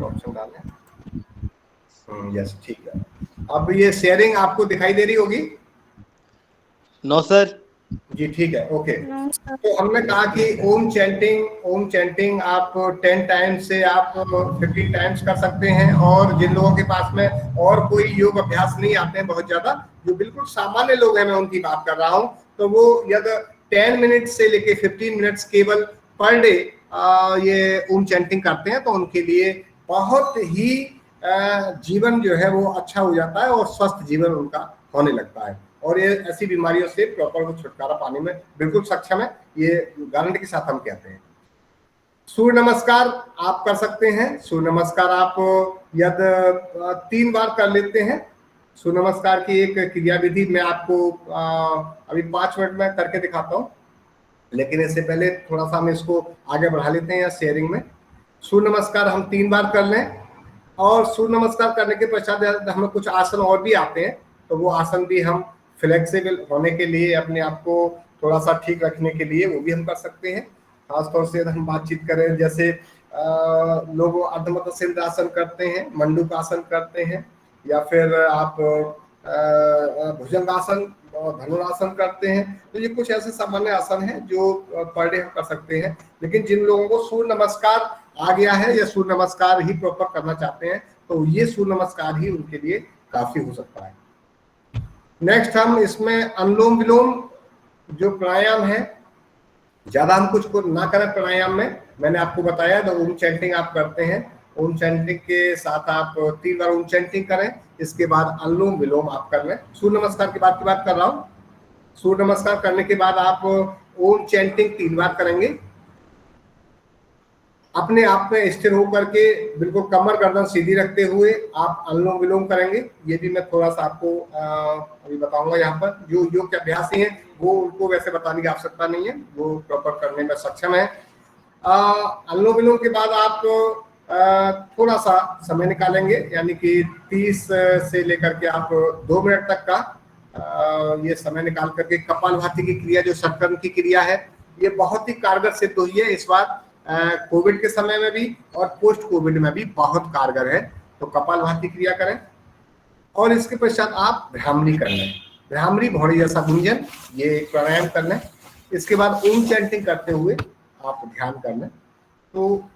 ऑप्शन डालें। यस ठीक है। अब ये शेयरिंग आपको दिखाई दे रही होगी? No sir. जी ठीक है, ओके। तो हमने कहा कि ओम चैंटिंग आप 10 टाइम्स से आप 15 टाइम्स कर सकते हैं। और जिन लोगों के पास में और कोई योग अभ्यास नहीं आते हैं बहुत ज्यादा, जो बिल्कुल सामान्य लोग हैं, मैं उनकी बात कर रहा हूँ, तो वो यदि 10 मिनट से लेके 15 मिनट्स केवल पर डे ये ओम चैंटिंग करते हैं तो उनके लिए बहुत ही जीवन जो है वो अच्छा हो जाता है और स्वस्थ जीवन उनका होने लगता है। और ये ऐसी बीमारियों से प्रॉपर छुटकारा पाने में बिल्कुल सक्षम है, ये गारंटी के साथ हम कहते हैं। सूर्य नमस्कार आप कर सकते हैं। सूर्य नमस्कार आप यदि 3 बार कर लेते हैं। सूर्य नमस्कार की एक क्रिया विधि मैं आपको अभी 5 मिनट में करके दिखाता हूँ, लेकिन इससे पहले थोड़ा सा हम इसको आगे बढ़ा लेते हैं या शेयरिंग में। सूर्य नमस्कार हम 3 बार कर लें, और सूर्य नमस्कार करने के पश्चात हमें कुछ आसन और भी आते हैं, तो वो आसन भी हम फ्लेक्सिबल होने के लिए, अपने आप को थोड़ा सा ठीक रखने के लिए वो भी हम कर सकते हैं। खासतौर से हम बातचीत करें, जैसे लोग अर्धमत सिंहासन करते हैं, मंडूक आसन करते हैं, या फिर आप भुजंगासन और धनुरासन करते हैं, तो ये कुछ ऐसे सामान्य आसन हैं जो पर डे हम कर सकते हैं। लेकिन जिन लोगों को सूर्य नमस्कार आ गया है या सूर्य नमस्कार ही प्रॉपर करना चाहते हैं, तो ये सूर्य नमस्कार ही उनके लिए काफी हो सकता है। नेक्स्ट हम इसमें अनुलोम विलोम जो प्राणायाम है, ज्यादा हम कुछ को ना करें प्राणायाम में, मैंने आपको बताया तो ओम चैंटिंग आप करते हैं। ओम चैंटिंग के साथ आप 3 बार ओम चैंटिंग करें, इसके बाद अनुलोम विलोम आप कर लें। सूर्य नमस्कार की बात कर रहा हूँ। सूर्य नमस्कार करने के बाद आप ओम चैंटिंग 3 बार करेंगे। अपने आप में स्थिर होकर के बिल्कुल कमर गर्दन सीधी रखते हुए आप अनुलोम विलोम करेंगे। ये भी मैं थोड़ा सा आपको अभी बताऊंगा। यहाँ पर जो योग के अभ्यासी हैं वो, उनको वैसे बताने की आवश्यकता नहीं है, वो प्रॉपर करने में सक्षम है। अनुलोम विलोम के बाद आप थोड़ा सा समय निकालेंगे, यानी कि 30 से लेकर के आप 2 मिनट तक का ये समय निकाल करके कपालभाति की क्रिया, जो षटकर्म की क्रिया है, ये बहुत ही कारगर सिद्ध हुई है इस बार कोविड के समय में भी और पोस्ट कोविड में भी बहुत कारगर है। तो कपालभाति क्रिया करें, और इसके पश्चात आप भ्रामरी कर लें। भ्रामरी भौड़ी जैसा गुंजन, ये एक प्राणायाम कर लें। इसके बाद ओम चैंटिंग करते हुए आप ध्यान कर लें। तो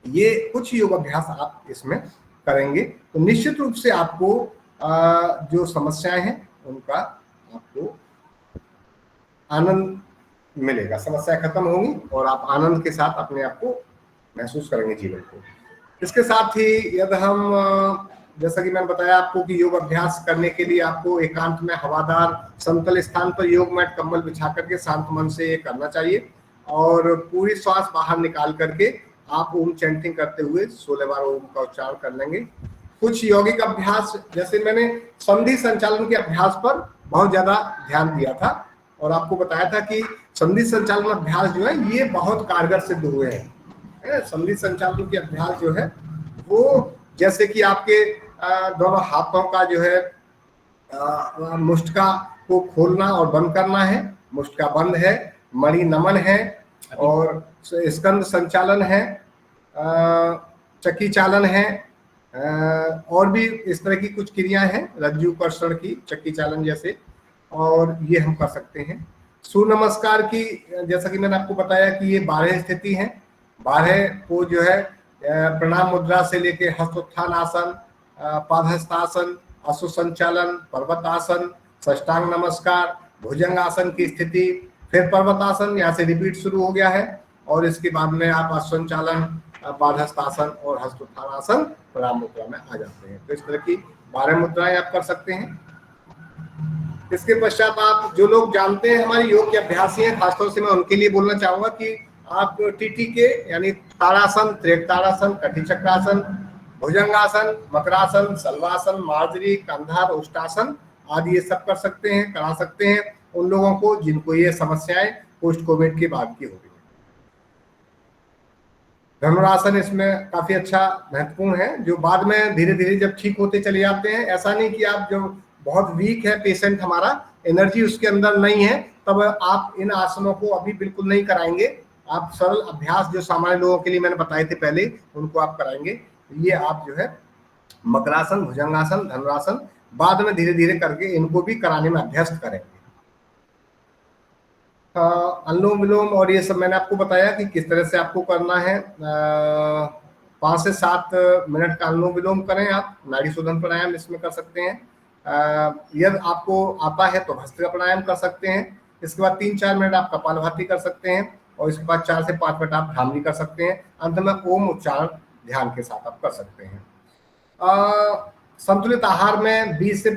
ये कुछ योग अभ्यास आप इसमें करेंगे, तो निश्चित रूप से आपको जो समस्याएं हैं उनका आपको आनंद मिलेगा, समस्या खत्म होंगी और आप आनंद के साथ अपने आप को महसूस करेंगे जीवन को। इसके साथ ही यदि हम, जैसा कि मैंने बताया आपको कि योग अभ्यास करने के लिए आपको एकांत में हवादार समतल स्थान पर योग मैट कंबल बिछा करके शांत मन से ये करना चाहिए, और पूरी श्वास बाहर निकाल करके आप ओम चैंटिंग करते हुए 16 बार ओम का उच्चारण कर लेंगे। कुछ यौगिक अभ्यास, जैसे मैंने संधि संचालन के अभ्यास पर बहुत ज्यादा ध्यान दिया था और आपको बताया था कि संधि संचालन अभ्यास जो है ये बहुत कारगर सिद्ध हुए हैं। संधि संचालन के अभ्यास जो है वो, जैसे कि आपके दोनों हाथों का जो है मुष्टिका को खोलना और बंद करना है, मुष्टिका बंद है, मणि नमन है, और स्कंद संचालन है, चक्की चालन है, और भी इस तरह की कुछ क्रियाएं हैं, रज्जु कर्षण की, चक्की चालन जैसे, और ये हम कर सकते हैं। सूर्य नमस्कार की, जैसा कि मैंने आपको बताया कि ये 12 स्थिति हैं। 12 को जो है प्रणाम मुद्रा से लेके हस्तोत्थान आसन, पादहस्तासन, अश्व संचालन, पर्वतासन, साष्टांग नमस्कार, भुजंग आसन की स्थिति, फिर पर्वतासन, यहाँ से रिपीट शुरू हो गया है, और इसके बाद में आप अश्व संचालन, पादहस्तासन और हस्तोत्थान आसन प्रणाम मुद्रा में आ जाते हैं। तो इस तरह की 12 मुद्राएं आप कर सकते हैं। इसके पश्चात आप, जो लोग जानते हैं हमारे योग के अभ्यासी हैं, खासतौर से मैं उनके लिए बोलना चाहूंगा कि आप टीटी के यानी ताड़ासन, त्रिताड़ासन, कटी चक्रासन, भुजंगासन, मकरासन, सलवासन, मार्जरी, कंधार, उष्टासन आदि ये सब कर सकते हैं, करा सकते हैं उन लोगों को जिनको ये समस्याएं पोस्ट कोविड के बाद की हो गई। धनुरासन इसमें काफी अच्छा महत्वपूर्ण है, जो बाद में धीरे धीरे जब ठीक होते चले जाते हैं। ऐसा नहीं कि आप जो बहुत वीक है पेशेंट, हमारा एनर्जी उसके अंदर नहीं है, तब आप इन आसनों को अभी बिल्कुल नहीं कराएंगे। आप सरल अभ्यास जो सामान्य लोगों के लिए मैंने बताए थे पहले, उनको आप कराएंगे। ये आप जो है मकरासन, भुजंगासन, धनुरासन बाद में धीरे धीरे करके इनको भी कराने में अभ्यस्त करेंगे। अनुलोम विलोम और ये सब मैंने आपको बताया कि किस तरह से आपको करना है। 5 से 7 मिनट का अनुलोम विलोम करें। आप नाड़ी शोधन प्राणायाम इसमें कर सकते हैं। यदि आपको आता है तो भस्त्रिका प्राणायाम कर सकते हैं। इसके बाद 3-4 मिनट आप कपालभाति कर सकते हैं, और इसके बाद 4 से 5 मिनट आप भ्रामरी कर सकते हैं। अंत में ओम उच्चारण ध्यान के साथ आप कर सकते हैं। संतुलित आहार में 20 से,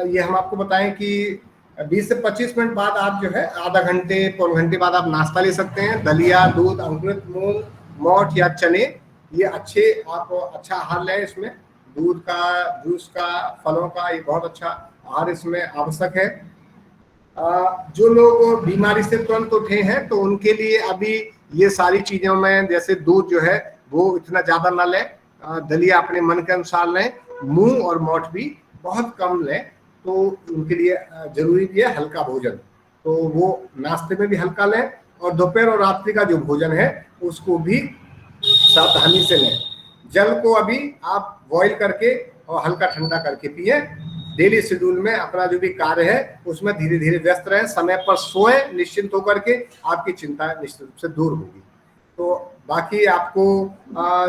ये हम आपको बताएं कि 20 से 25 मिनट बाद आप जो है आधा घंटे पौन घंटे बाद आप नाश्ता ले सकते हैं। दलिया, दूध, अंकुरित मूंग, मोठ या चने, ये अच्छे आप अच्छा आहार लें। इसमें दूध का, जूस का, फलों का, ये बहुत अच्छा आहार इसमें आवश्यक है। जो लोग बीमारी से तुरंत उठे हैं तो उनके लिए अभी ये सारी चीजों में, जैसे दूध जो है वो इतना ज्यादा ना लें, दलिया अपने मन के अनुसार लें, मूंग और मोठ भी बहुत कम लें, तो उनके लिए जरूरी भी है हल्का भोजन, तो वो नाश्ते में भी हल्का लें, और दोपहर और रात्रि का जो भोजन है उसको भी सावधानी से लें। जल को अभी आप बॉईल करके और हल्का ठंडा करके पिए। डेली शेड्यूल में अपना जो भी कार्य है उसमें धीरे धीरे व्यस्त रहें, समय पर सोएं, निश्चिंत होकर के आपकी चिंता निश्चित रूप से दूर होगी। तो बाकी आपको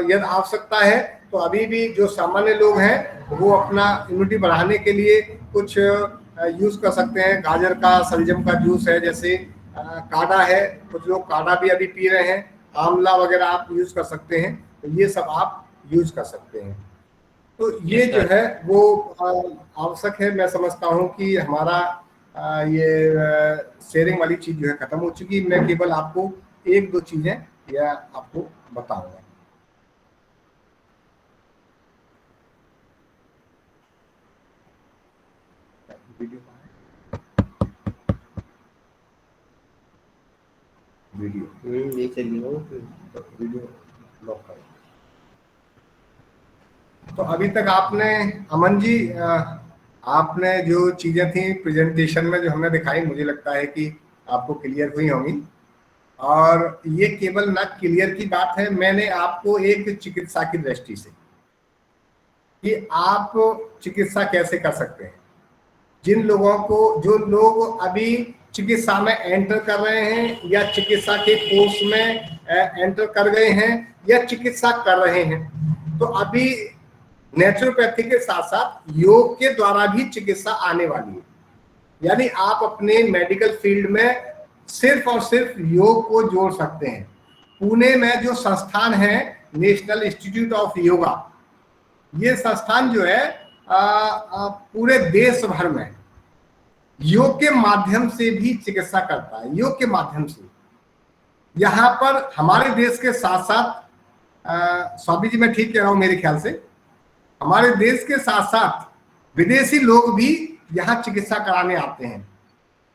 यदि आवश्यकता है तो अभी भी जो सामान्य लोग हैं वो अपना इम्यूनिटी बढ़ाने के लिए कुछ यूज कर सकते हैं। गाजर का, शलजम का जूस है, जैसे काढ़ा है, कुछ लोग काढ़ा भी अभी पी रहे हैं, आंवला वगैरह आप यूज कर सकते हैं, तो ये सब आप यूज कर सकते हैं। तो ये जो है वो आवश्यक है। मैं समझता हूँ कि हमारा ये शेयरिंग वाली चीज जो है खत्म हो चुकी। मैं केवल आपको एक दो चीजें या आपको बताऊंगा। वीडियो ये चलिए वीडियो लॉक करो। तो अभी तक आपने, अमन जी, आपने जो चीजें थी प्रेजेंटेशन में जो हमने दिखाई, मुझे लगता है कि आपको क्लियर हुई होंगी। और ये केवल ना क्लियर की बात है, मैंने आपको एक चिकित्सा की दृष्टि से कि आप चिकित्सा कैसे कर सकते हैं, जिन लोगों को, जो लोग अभी चिकित्सा में एंटर कर रहे हैं या चिकित्सा के कोर्स में एंटर कर गए हैं या चिकित्सा कर रहे हैं, तो अभी नेचुरोपैथी के साथ साथ योग के द्वारा भी चिकित्सा आने वाली है। यानी आप अपने मेडिकल फील्ड में सिर्फ और सिर्फ योग को जोड़ सकते हैं। पुणे में जो संस्थान है नेशनल इंस्टीट्यूट ऑफ योगा, ये संस्थान जो है पूरे देश भर में योग के माध्यम से भी चिकित्सा करता है। योग के माध्यम से यहाँ पर हमारे देश के साथ साथ, स्वामी जी मैं ठीक कह रहा हूँ मेरे ख्याल से, हमारे देश के साथ साथ विदेशी लोग भी यहाँ चिकित्सा कराने आते हैं।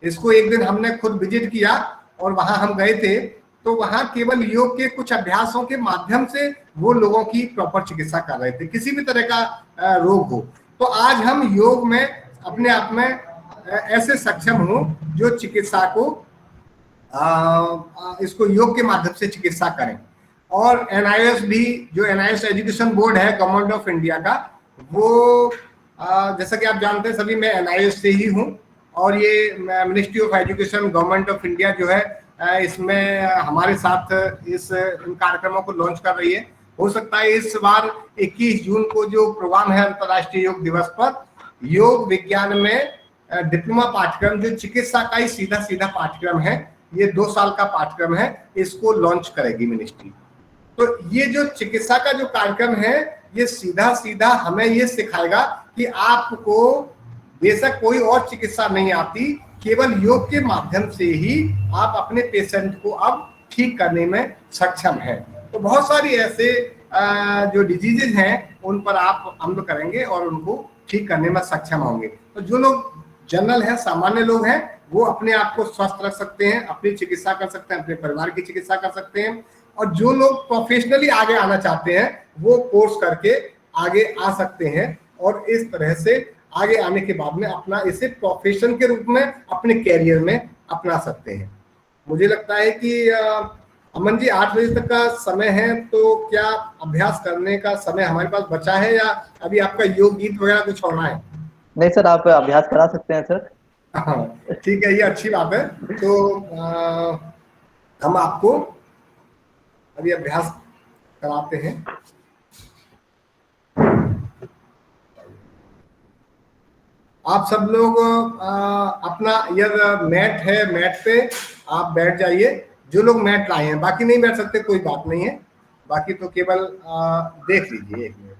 इसको एक दिन हमने खुद विजिट किया और वहां हम गए थे, तो वहां केवल योग के कुछ अभ्यासों के माध्यम से वो लोगों की प्रॉपर चिकित्सा कर रहे थे, किसी भी तरह का रोग हो। तो आज हम योग में अपने आप में ऐसे सक्षम हो जो चिकित्सा को इसको योग के माध्यम से चिकित्सा करें। और एनआईएस भी, जो एनआईएस एजुकेशन बोर्ड है गवर्नमेंट ऑफ इंडिया का, वो जैसा कि आप जानते हैं सभी, मैं एनआईएस से ही हूँ, और ये ministry of education government of India जो है इसमें हमारे साथ इन कार्यक्रमों को लॉन्च कर रही है। हो सकता है इस बार 21 जून को जो प्रोग्राम है अंतर्राष्ट्रीय योग दिवस पर, योग विज्ञान में डिप्लोमा पाठ्यक्रम, जो चिकित्सा का ही सीधा सीधा पाठ्यक्रम है, ये 2 साल का पाठ्यक्रम है, इसको लॉन्च करेगी मिनिस्ट्री। तो ये जो चिकित्सा का जो कार्यक्रम है, ये सीधा सीधा हमें ये सिखाएगा कि आपको बेशक कोई और चिकित्सा नहीं आती, केवल योग के माध्यम से ही आप अपने पेशेंट को अब ठीक करने में सक्षम हैं। तो बहुत सारी ऐसे जो डिजीजेज हैं उन पर आप अमल करेंगे और उनको ठीक करने में सक्षम होंगे। तो जो लोग जनरल हैं, सामान्य लोग हैं, वो अपने आप को स्वस्थ रख सकते हैं, अपनी चिकित्सा कर सकते हैं, अपने परिवार की चिकित्सा कर सकते हैं। और जो लोग प्रोफेशनली आगे आना चाहते हैं वो कोर्स करके आगे आ सकते हैं, और इस तरह से आगे आने के बाद में अपना इसे प्रोफेशन के रूप में अपने कैरियर में अपना सकते हैं। मुझे लगता है कि अमन जी 8 बजे तक का समय है, तो क्या अभ्यास करने का समय हमारे पास बचा है या अभी आपका योग गीत वगैरह कुछ होना है? नहीं सर, आप अभ्यास करा सकते हैं सर। हाँ ठीक है, ये अच्छी बात है। तो हम आपको अभी अभ्यास कराते हैं। आप सब लोग अपना यह मैट है, मैट पे आप बैठ जाइए, जो लोग मैट लाए हैं। बाकी नहीं बैठ सकते, कोई बात नहीं है, बाकी तो केवल देख लीजिए 1 मिनट।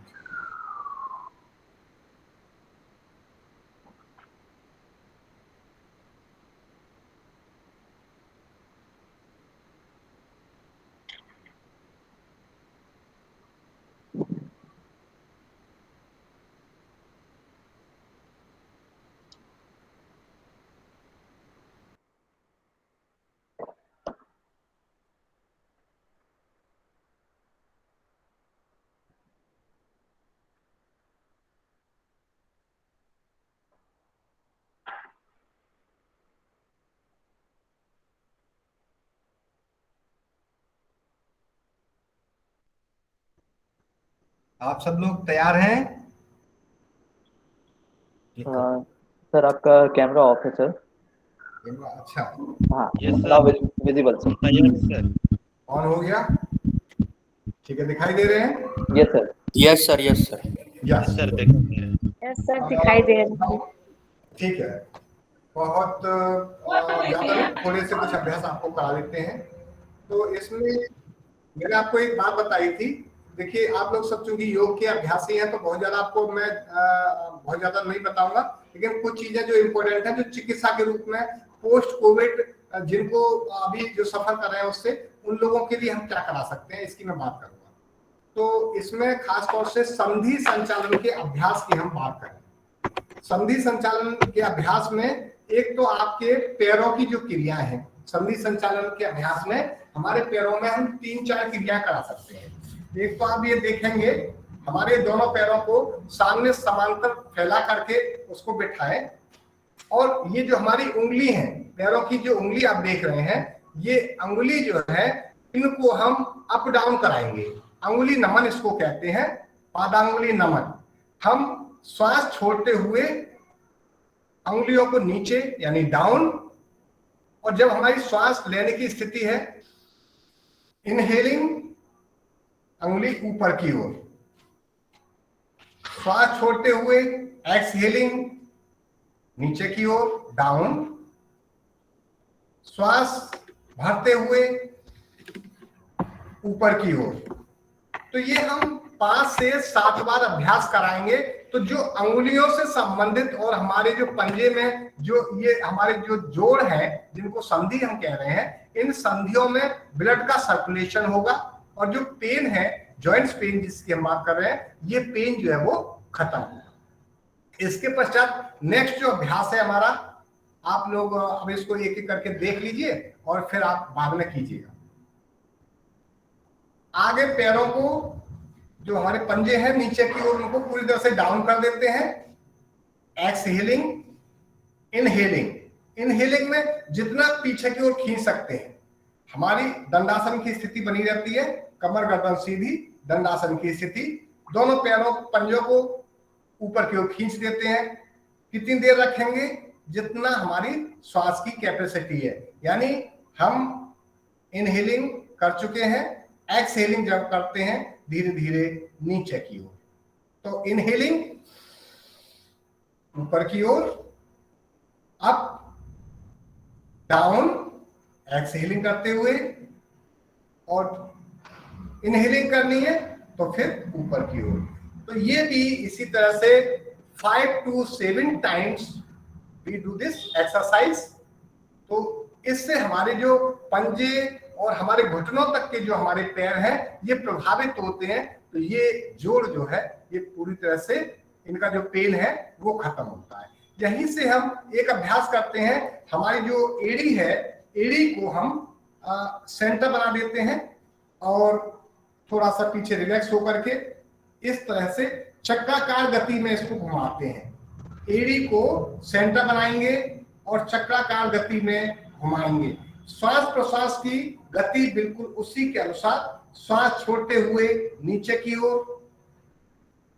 आप सब लोग तैयार हैं? हाँ सर, आपका कैमरा ऑफ है सर। अच्छा, हाँ, yes now sir, visible sir. तैयार है सर। ऑन हो गया? ठीक है, दिखाई दे रहे हैं? Yes sir. Yes sir, yes sir, yes sir देखिए। यस सर, दिखाई दे रहा है। ठीक है, बहुत ज्यादा नहीं, थोड़े से कुछ अभ्यास आपको करा देते हैं। तो इसमें मैंने आपको एक बात बताई थी। देखिए, आप लोग सब चूंकि योग के अभ्यासी हैं तो बहुत ज्यादा आपको मैं बहुत ज्यादा नहीं बताऊंगा, लेकिन कुछ चीजें जो इम्पोर्टेंट है, जो चिकित्सा के रूप में पोस्ट कोविड जिनको अभी जो सफर कर रहे हैं उससे, उन लोगों के लिए हम क्या करा सकते हैं, इसकी मैं बात करूंगा। तो इसमें खासतौर से संधि संचालन के अभ्यास की हम बात करें। संधि संचालन के अभ्यास में एक तो आपके पैरों की जो क्रियाएं हैं, संधि संचालन के अभ्यास में हमारे पैरों में हम 3-4 क्रिया करा सकते हैं। एक तो आप ये देखेंगे, हमारे दोनों पैरों को सामने समांतर फैला करके उसको बिठाएं, और ये जो हमारी उंगली है, पैरों की जो उंगली आप देख रहे हैं, ये अंगुली जो है, इनको हम अप डाउन कराएंगे। अंगुली नमन इसको कहते हैं, पादांगुली नमन। हम श्वास छोड़ते हुए अंगुलियों को नीचे यानी डाउन, और जब हमारी श्वास लेने की स्थिति है, इनहेलिंग अंगुली ऊपर की ओर, श्वास छोड़ते हुए एक्सहेलिंग नीचे की ओर डाउन, श्वास भरते हुए ऊपर की ओर। तो ये हम 5 से 7 बार अभ्यास कराएंगे। तो जो अंगुलियों से संबंधित और हमारे जो पंजे में जो ये हमारे जो जोड़ है, जिनको संधि हम कह रहे हैं, इन संधियों में ब्लड का सर्कुलेशन होगा, और जो पेन है, जॉइंट्स पेन जिसकी हम बात कर रहे हैं, ये पेन जो है वो खत्म होगा। इसके पश्चात नेक्स्ट जो अभ्यास है हमारा, आप लोग अब इसको एक एक करके देख लीजिए और फिर आप बाद में कीजिएगा। आगे पैरों को, जो हमारे पंजे हैं नीचे की ओर, उनको पूरी तरह से डाउन कर देते हैं। Exhaling, inhaling. इनहेलिंग में जितना पीछे की ओर खींच सकते हैं, हमारी दंडासन की स्थिति बनी रहती है, कमर गर्दन सीधी, दंडासन की स्थिति। दोनों पैरों पंजों को ऊपर की ओर खींच देते हैं। कितनी देर रखेंगे? जितना हमारी श्वास की कैपेसिटी है। यानी हम इनहेलिंग कर चुके हैं, एक्सहेलिंग जब करते हैं धीरे धीरे नीचे की ओर। तो इनहेलिंग ऊपर की ओर, अप डाउन, एक्सहेलिंग करते हुए, और इनहेलिंग करनी है तो फिर ऊपर की ओर। तो ये भी इसी तरह से 5 to 7 times we do this exercise। तो इससे हमारे जो पंजे और हमारे घुटनों तक के जो हमारे पैर हैं, ये प्रभावित होते हैं। तो ये जोड़ जो है, ये पूरी तरह से इनका जो पेन है वो खत्म होता है। यहीं से हम एक अभ्यास करते हैं। हमारी जो एड़ी है, एड़ी को हम सेंटर बना देते हैं और थोड़ा सा पीछे रिलैक्स होकर के इस तरह से चक्राकार गति में इसको घुमाते हैं। एड़ी को सेंटर बनाएंगे और चक्राकार गति में घुमाएंगे। श्वास प्रश्वास की गति बिल्कुल उसी के अनुसार, श्वास छोड़ते हुए नीचे की ओर,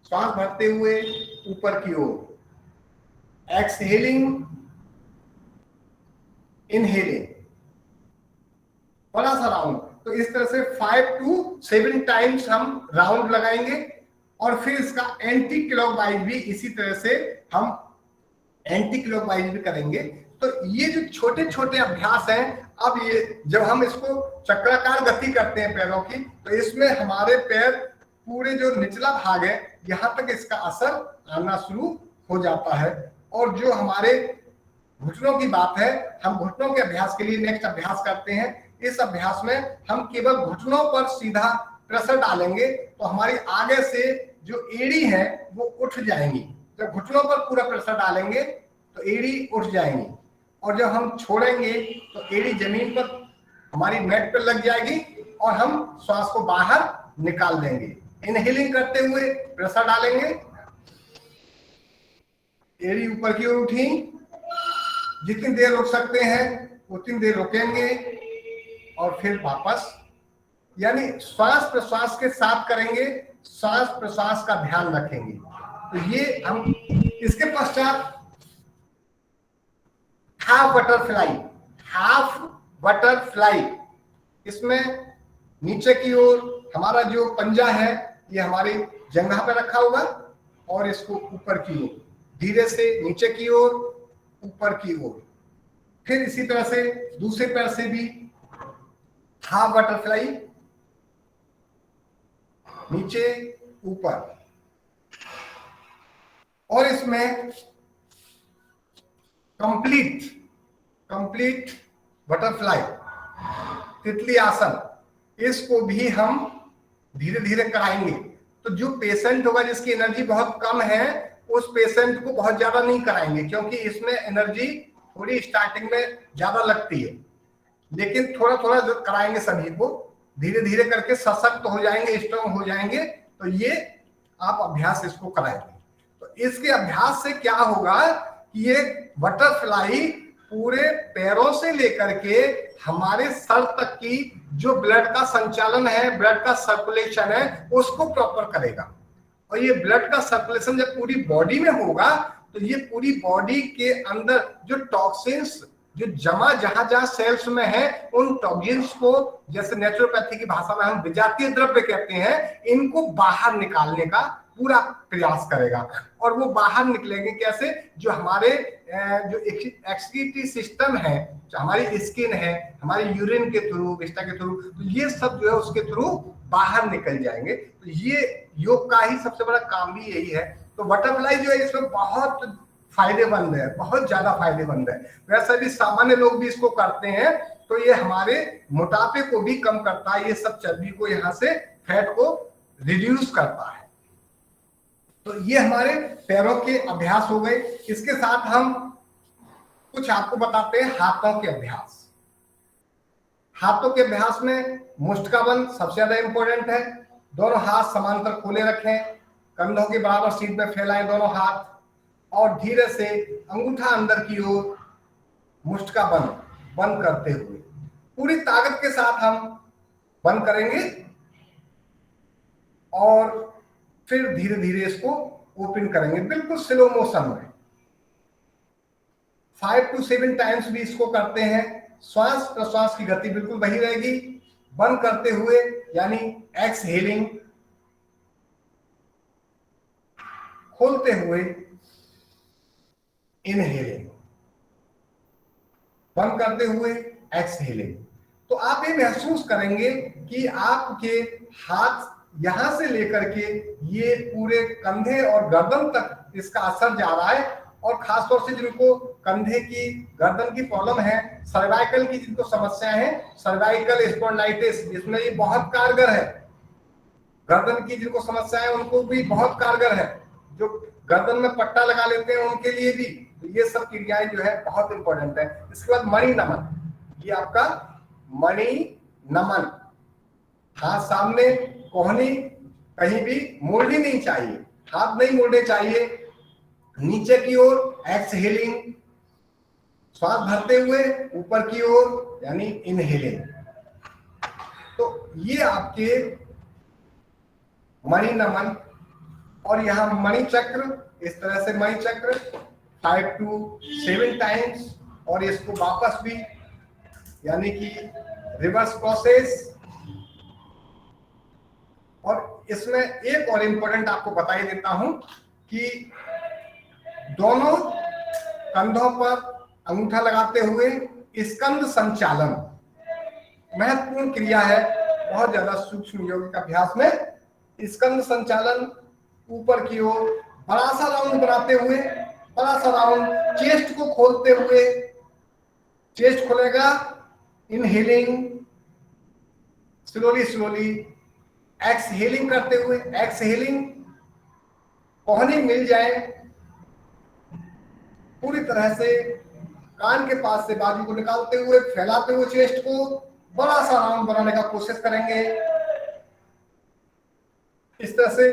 श्वास भरते हुए ऊपर की ओर, एक्सहेलिंग, इनहेलिंग, बड़ा सा राउंड। तो इस तरह से 5 to 7 टाइम्स हम राउंड लगाएंगे, और फिर इसका एंटी क्लॉकवाइज भी इसी तरह से हम एंटी क्लॉकवाइज भी करेंगे। तो ये जो छोटे छोटे अभ्यास हैं, अब ये जब हम इसको चक्राकार गति करते हैं पैरों की, तो इसमें हमारे पैर पूरे जो निचला भाग है, यहाँ तक इसका असर आना शुरू हो जाता है। और जो हमारे घुटनों की बात है, हम घुटनों के अभ्यास के लिए नेक्स्ट अभ्यास करते हैं। इस अभ्यास में हम केवल घुटनों पर सीधा प्रेशर डालेंगे, तो हमारी आगे से जो एड़ी है वो उठ जाएंगी। जब घुटनों पर पूरा प्रेशर डालेंगे तो एड़ी उठ जाएंगी, और जब हम छोड़ेंगे तो एड़ी जमीन पर हमारी मैट पर लग जाएगी और हम श्वास को बाहर निकाल देंगे। इनहेलिंग करते हुए प्रेशर डालेंगे, एड़ी ऊपर की ओर उठी, जितनी देर रुक सकते हैं उतनी देर रुकेंगे, और फिर वापस, यानी श्वास प्रश्वास के साथ करेंगे। श्वास प्रश्वास का ध्यान रखेंगे। तो ये हम इसके पश्चात हाफ बटरफ्लाई, इसमें नीचे की ओर हमारा जो पंजा है ये हमारी जंघा पे रखा होगा और इसको ऊपर की ओर धीरे से नीचे की ओर ऊपर की ओर, फिर इसी तरह से दूसरे पैर से भी हाफ बटरफ्लाई, नीचे ऊपर, और इसमें कंप्लीट बटरफ्लाई तितली आसन, इसको भी हम धीरे धीरे कराएंगे। तो जो पेशेंट होगा जिसकी एनर्जी बहुत कम है उस पेशेंट को बहुत ज्यादा नहीं कराएंगे, क्योंकि इसमें एनर्जी थोड़ी स्टार्टिंग में ज्यादा लगती है, लेकिन थोड़ा थोड़ा जो कराएंगे सभी को, धीरे धीरे करके सशक्त हो जाएंगे, स्ट्रांग हो जाएंगे। तो ये आप अभ्यास इसको कराएंगे। तो इसके अभ्यास से क्या होगा कि ये बटरफ्लाई पूरे पैरों से लेकर के हमारे सर तक की जो ब्लड का संचालन है, ब्लड का सर्कुलेशन है, उसको प्रॉपर करेगा। और ये ब्लड का सर्कुलेशन जब पूरी बॉडी में होगा तो ये पूरी बॉडी के अंदर जो टॉक्सिन्स जो जमा जहां जहां सेल्स में है, उन टॉक्सिन्स को, जैसे नेचुरोपैथी की भाषा में हम विजातीय द्रव्य कहते हैं, इनको बाहर निकालने का पूरा प्रयास करेगा। और वो बाहर निकलेंगे कैसे? जो हमारे जो एक्सक्रीटरी सिस्टम है, जो हमारी स्किन है, हमारी यूरिन के थ्रू, विष्टा के थ्रू, तो ये सब जो है उसके थ्रू बाहर निकल जाएंगे। तो ये योग का ही सबसे बड़ा काम भी यही है। तो बटरफ्लाई जो है इसमें बहुत फायदेमंद है, बहुत ज्यादा फायदेमंद है। वैसे भी सामान्य लोग भी इसको करते हैं, तो ये हमारे मोटापे को भी कम करता है, ये सब चर्बी को, यहाँ से फैट को रिड्यूस करता है। तो ये हमारे पैरों के अभ्यास हो गए। इसके साथ हम कुछ आपको बताते हैं हाथों के अभ्यास। हाथों के अभ्यास में मुष्टिकाबंध सबसे ज्यादा इंपॉर्टेंट है। दोनों हाथ समांतर खोले रखें, कंधों के बराबर सीध में फैलाएं दोनों हाथ, और धीरे से अंगूठा अंदर की ओर मुष्टिकाबंध बंद करते हुए पूरी ताकत के साथ हम बंद करेंगे, और फिर धीरे धीरे इसको ओपन करेंगे, बिल्कुल स्लो मोशन में। 5 to 7 टाइम्स भी इसको करते हैं। श्वास प्रश्वास की गति बिल्कुल वही रहेगी, बंद करते हुए यानी एक्सहेलिंग, खोलते हुए इनहेलिंग, बंद करते हुए एक्सहेलिंग। तो आप ये महसूस करेंगे कि आपके हाथ यहां से लेकर के ये पूरे कंधे और गर्दन तक इसका असर जा रहा है। और खासतौर से जिनको कंधे की, गर्दन की प्रॉब्लम है, सर्वाइकल की जिनको समस्या है, सर्वाइकल स्पॉन्डिलाइटिस, इसमें ये बहुत कारगर है। गर्दन की जिनको समस्या है उनको भी बहुत कारगर है। जो गर्दन में पट्टा लगा लेते हैं उनके लिए भी। तो ये सब क्रियाएं जो है बहुत इंपॉर्टेंट है। इसके बाद मणि नमन, ये आपका मणि नमन, हाथ सामने, कोहनी कहीं भी मुड़नी नहीं चाहिए, हाथ नहीं मुड़ने चाहिए, नीचे की ओर एक्सहेलिंग, श्वास भरते हुए ऊपर की ओर यानी इनहेलिंग। तो ये आपके मणि नमन। और यहां मणि चक्र, इस तरह से मणि चक्र 5 to 7 टाइम्स, और इसको वापस भी यानी कि रिवर्स प्रोसेस। और इसमें एक और इंपॉर्टेंट आपको बता ही देता हूं कि दोनों कंधों पर अंगूठा लगाते हुए स्कंद संचालन महत्वपूर्ण क्रिया है, बहुत ज्यादा सूक्ष्म योगिक अभ्यास में। स्कंद संचालन ऊपर की ओर बड़ा सा राउंड बनाते हुए, बड़ा सा राउंड, चेस्ट को खोलते हुए, चेस्ट खुलेगा, इनहेलिंग, स्लोली स्लोली, एक्सहेलिंग करते हुए, एक्सहेलिंग, कोहनी मिल जाए पूरी तरह से, कान के पास से बाजू को निकालते हुए, फैलाते हुए चेस्ट को बड़ा सा राउंड बनाने का कोशिश करेंगे। इस तरह से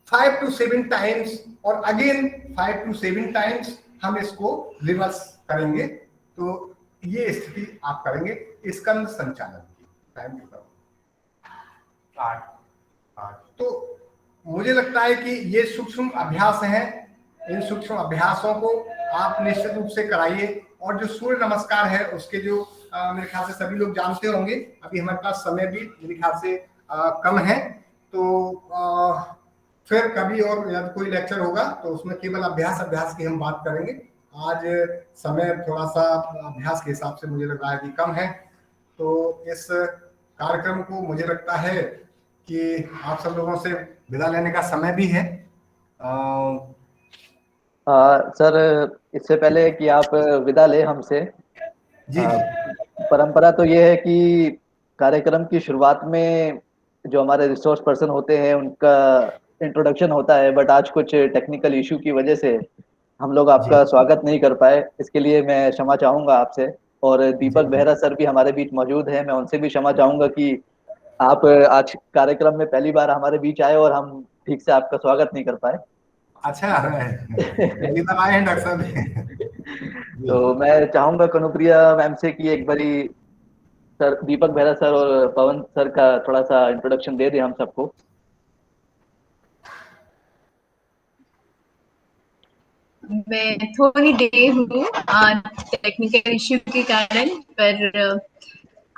5 to 7 टाइम्स, और अगेन 5 to 7 टाइम्स हम इसको रिवर्स करेंगे। तो ये स्थिति आप करेंगे स्कंद संचालन की। टाइम 8। तो मुझे लगता है कि ये सूक्ष्म अभ्यास हैं। इन सूक्ष्म अभ्यासों को आप निश्चित रूप से कराइए। और जो सूर्य नमस्कार है उसके जो मेरे ख्याल से सभी लोग जानते होंगे। अभी हमारे पास समय भी मेरे ख्याल से कम है, तो फिर कभी और यदि कोई लेक्चर होगा तो उसमें केवल अभ्यास की हम बात करेंगे। आज समय थोड़ा सा अभ्यास के हिसाब से मुझे लग रहा है कि कम है, तो इस कार्यक्रम को मुझे लगता है कि आप सब लोगों से विदा लेने का समय भी है। सर, इससे पहले कि आप विदा ले हमसे, जी परंपरा तो ये है कि कार्यक्रम की शुरुआत में जो हमारे रिसोर्स पर्सन होते हैं उनका इंट्रोडक्शन होता है, बट आज कुछ टेक्निकल इशू की वजह से हम लोग आपका स्वागत नहीं कर पाए। इसके लिए मैं क्षमा चाहूंगा आपसे। और दीपक बेहरा सर भी हमारे बीच मौजूद हैं, मैं उनसे भी क्षमा चाहूंगा कि आप आज कार्यक्रम में पहली बार हमारे बीच आए और हम ठीक से आपका स्वागत नहीं कर पाए। अच्छा, पहली बार आए हैं डॉक्टर साहब। तो मैं चाहूंगा कनुप्रिया मैम से कि एक बारी सर दीपक बेहरा सर और पवन सर का थोड़ा सा इंट्रोडक्शन दे दें हम सबको। मैं थोड़ी देर हूँ टेक्निकल इश्यू के कारण, पर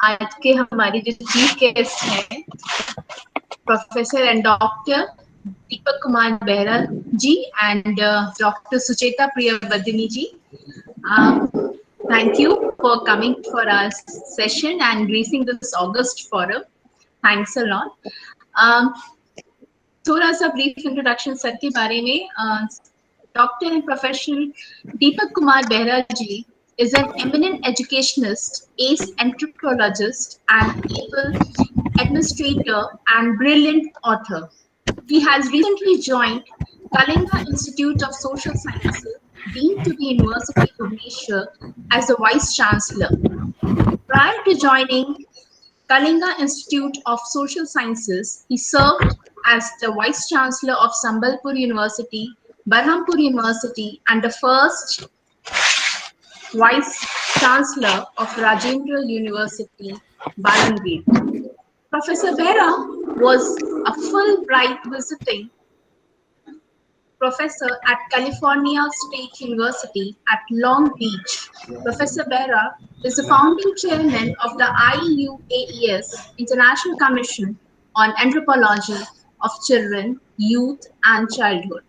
आज के हमारे जो चीफ गेस्ट हैं professor and doctor Deepak Kumar Behera ji and doctor Sucheta Priyavardhini ji, thank you for coming for our session and gracing this August forum. Thanks a lot. थोड़ा सा brief introduction सर के बारे में। Dr. and Professional Deepak Kumar Behra ji is an eminent educationist, ace anthropologist, and able administrator and brilliant author. He has recently joined Kalinga Institute of Social Sciences, deemed to the University of Bhubaneswar, as the Vice Chancellor. Prior to joining Kalinga Institute of Social Sciences, he served as the Vice Chancellor of Sambalpur University, Berhampur University, and the first Vice Chancellor of Rajendra University, Balangir. Professor Behra was a Fulbright visiting professor at California State University at Long Beach. Professor Behra is the founding chairman of the IUAES International Commission on Anthropology of Children, Youth, and Childhood.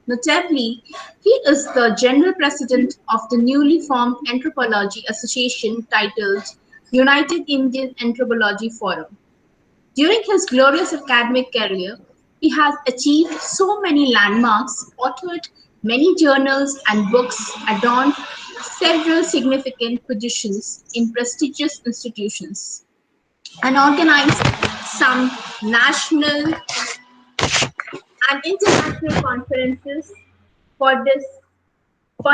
Notably, he is the General President of the newly formed Anthropology Association titled United Indian Anthropology Forum. During his glorious academic career, he has achieved so many landmarks, authored many journals and books, adorned several significant positions in prestigious institutions, and organized some national and international conferences. For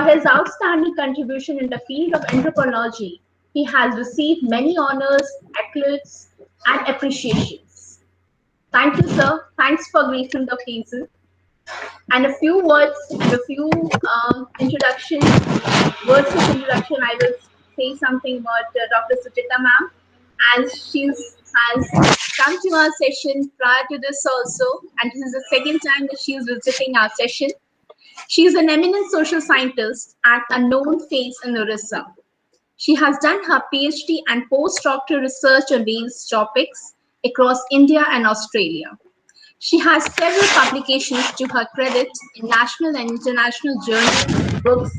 his outstanding contribution in the field of anthropology, he has received many honors, accolades, and appreciations. Thank you, sir. Thanks for gracing the occasion. And a few words, a few introduction, I will say something about Dr. Sucheta ma'am, as she has come to our session prior to this also, and this is the second time that she is visiting our session. She is an eminent social scientist and a known face in Orissa. She has done her PhD and postdoctoral research on these topics across India and Australia. She has several publications to her credit in national and international journals, books,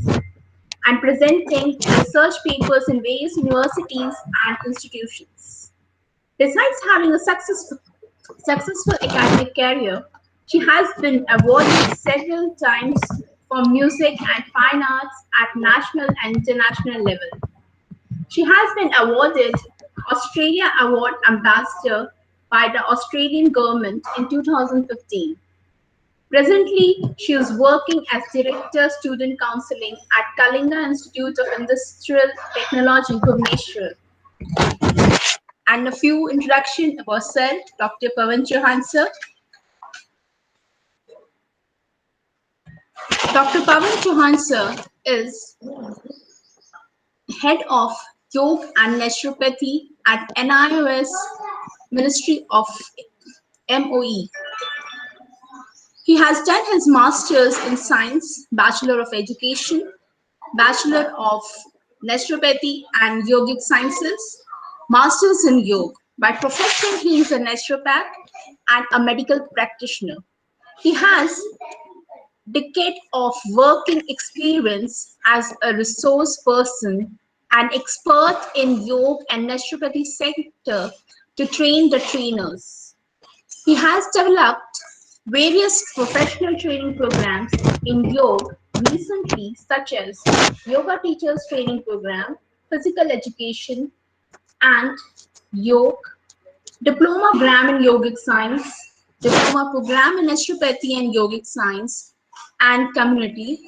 and presenting research papers in various universities and institutions. Besides having a successful academic career, she has been awarded several times for music and fine arts at national and international level. She has been awarded Australia Award Ambassador by the Australian government in 2015. Presently, she is working as Director Student Counseling at Kalinga Institute of Industrial Technology, Bhubaneswar. And a few introduction about Sir Dr. Pawan Chauhan sir. Dr. Pawan Chauhan sir is Head of Yoga and Naturopathy at NIOS Ministry of MOE. He has done his master's in science, Bachelor of Education, Bachelor of Naturopathy and Yogic Sciences, Masters in Yoga. By profession, he is a naturopath and a medical practitioner. He has decade of working experience as a resource person and expert in yoga and naturopathy sector to train the trainers. He has developed various professional training programs in yoga recently, such as Yoga Teachers Training Program, Physical Education, and Yoga, Diploma Program in Yogic Science, Diploma Program in Naturopathy and Yogic Science, and Community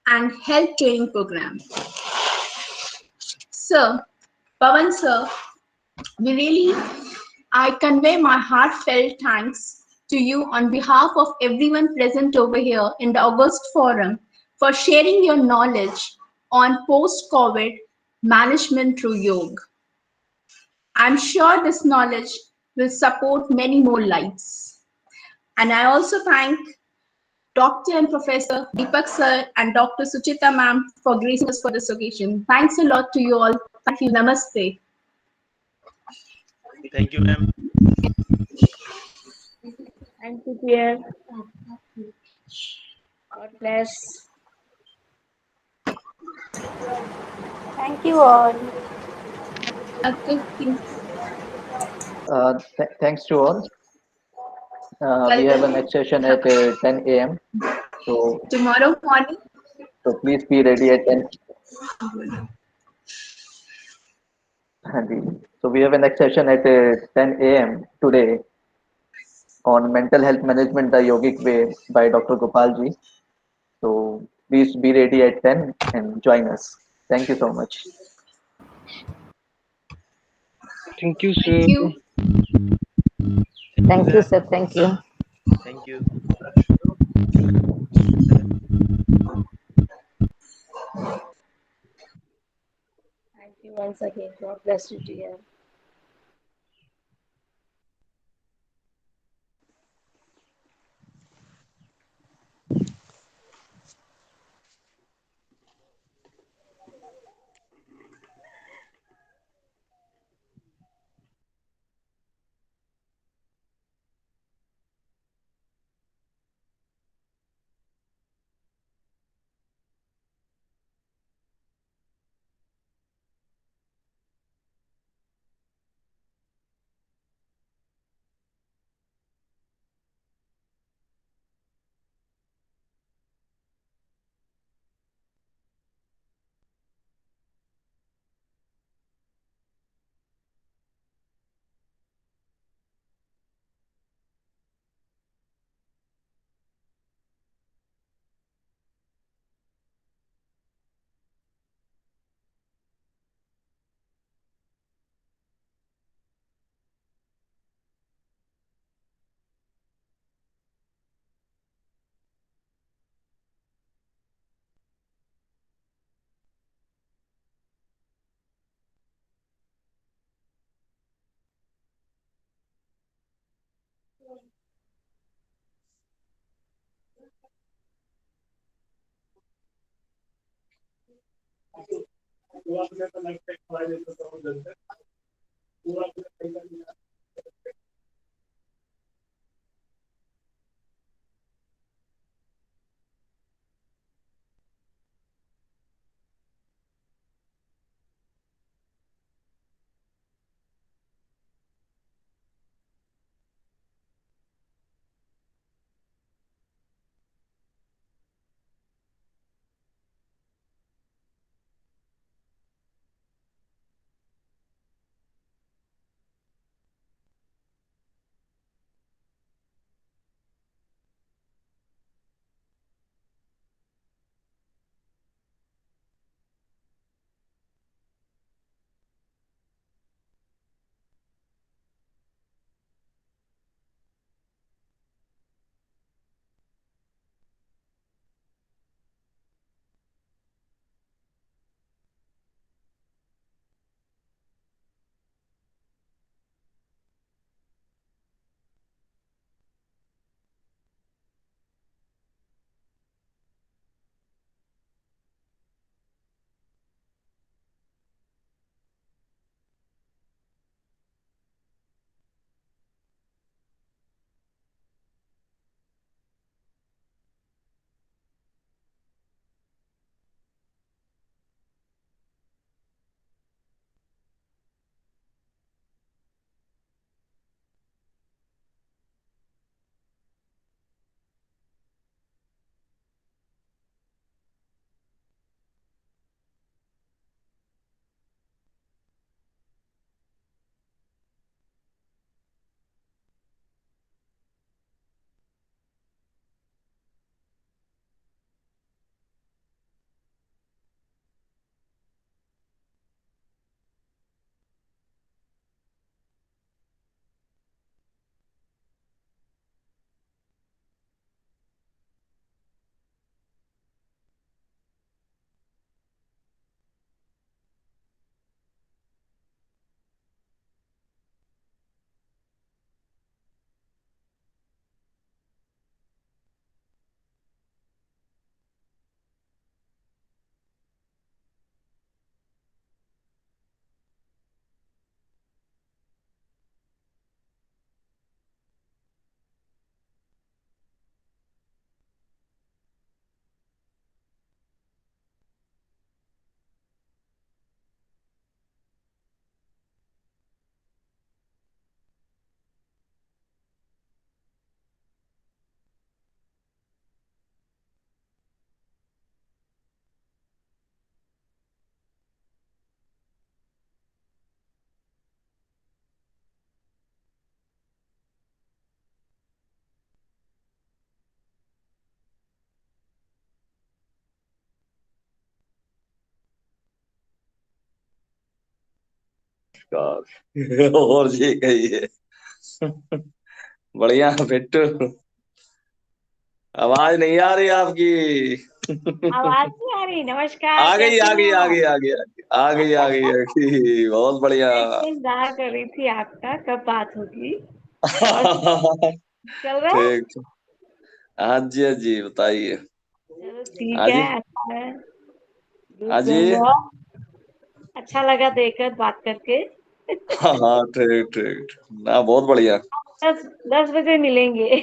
and Health Training Program. Sir, Pawan sir, I convey my heartfelt thanks to you on behalf of everyone present over here in the August Forum for sharing your knowledge on post-COVID management through yoga. I'm sure this knowledge will support many more lives. And I also thank Dr. and Professor Deepak sir and Dr. Suchita ma'am for gracing us for this occasion. Thanks a lot to you all. Thank you. Namaste. Thank you, ma'am. Thank you, dear. God bless. Thank you all. Thanks to all. We have a next session at 10 a.m. So, Tomorrow morning. so please be ready at 10. So we have a next session at 10 a.m. today on mental health management the yogic way by Dr. Gopalji. So please be ready at 10 and join us. Thank you so much. Thank you, Thank sir. you. Thank you, sir. Thank you. Thank you. Thank you once again. God bless you, dear. नमस्कार। और जी कहिए। बढ़िया बिट्टू, आवाज नहीं आ रही आपकी। आवाज नहीं आ रही। नमस्कार, आ गई कैसे आ गई हैं आ आप? गई आ गई आ गई आ गई आ गई, बहुत बढ़िया। मैं इंतजार कर रही थी आपका, कब बात होगी। और चल रहा है? ठीक। हाँ जी हाँ जी, बताइए। चलो ठीक हाँ जी है, अच्छा है। हाँ Good जी। going on। अच्छा लगा देखकर, बात करके। हाँ हाँ, ठीक ठीक ना, बहुत बढ़िया। 10 बजे मिलेंगे।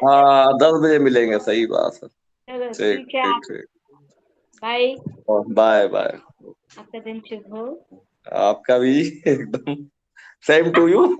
हाँ 10 बजे मिलेंगे, सही बात है। चलो ठीक ठीक है, ठीक आप ठीक। बाय। Bye bye. आपका दिन शुभ हो। आपका भी एकदम सेम टू यू।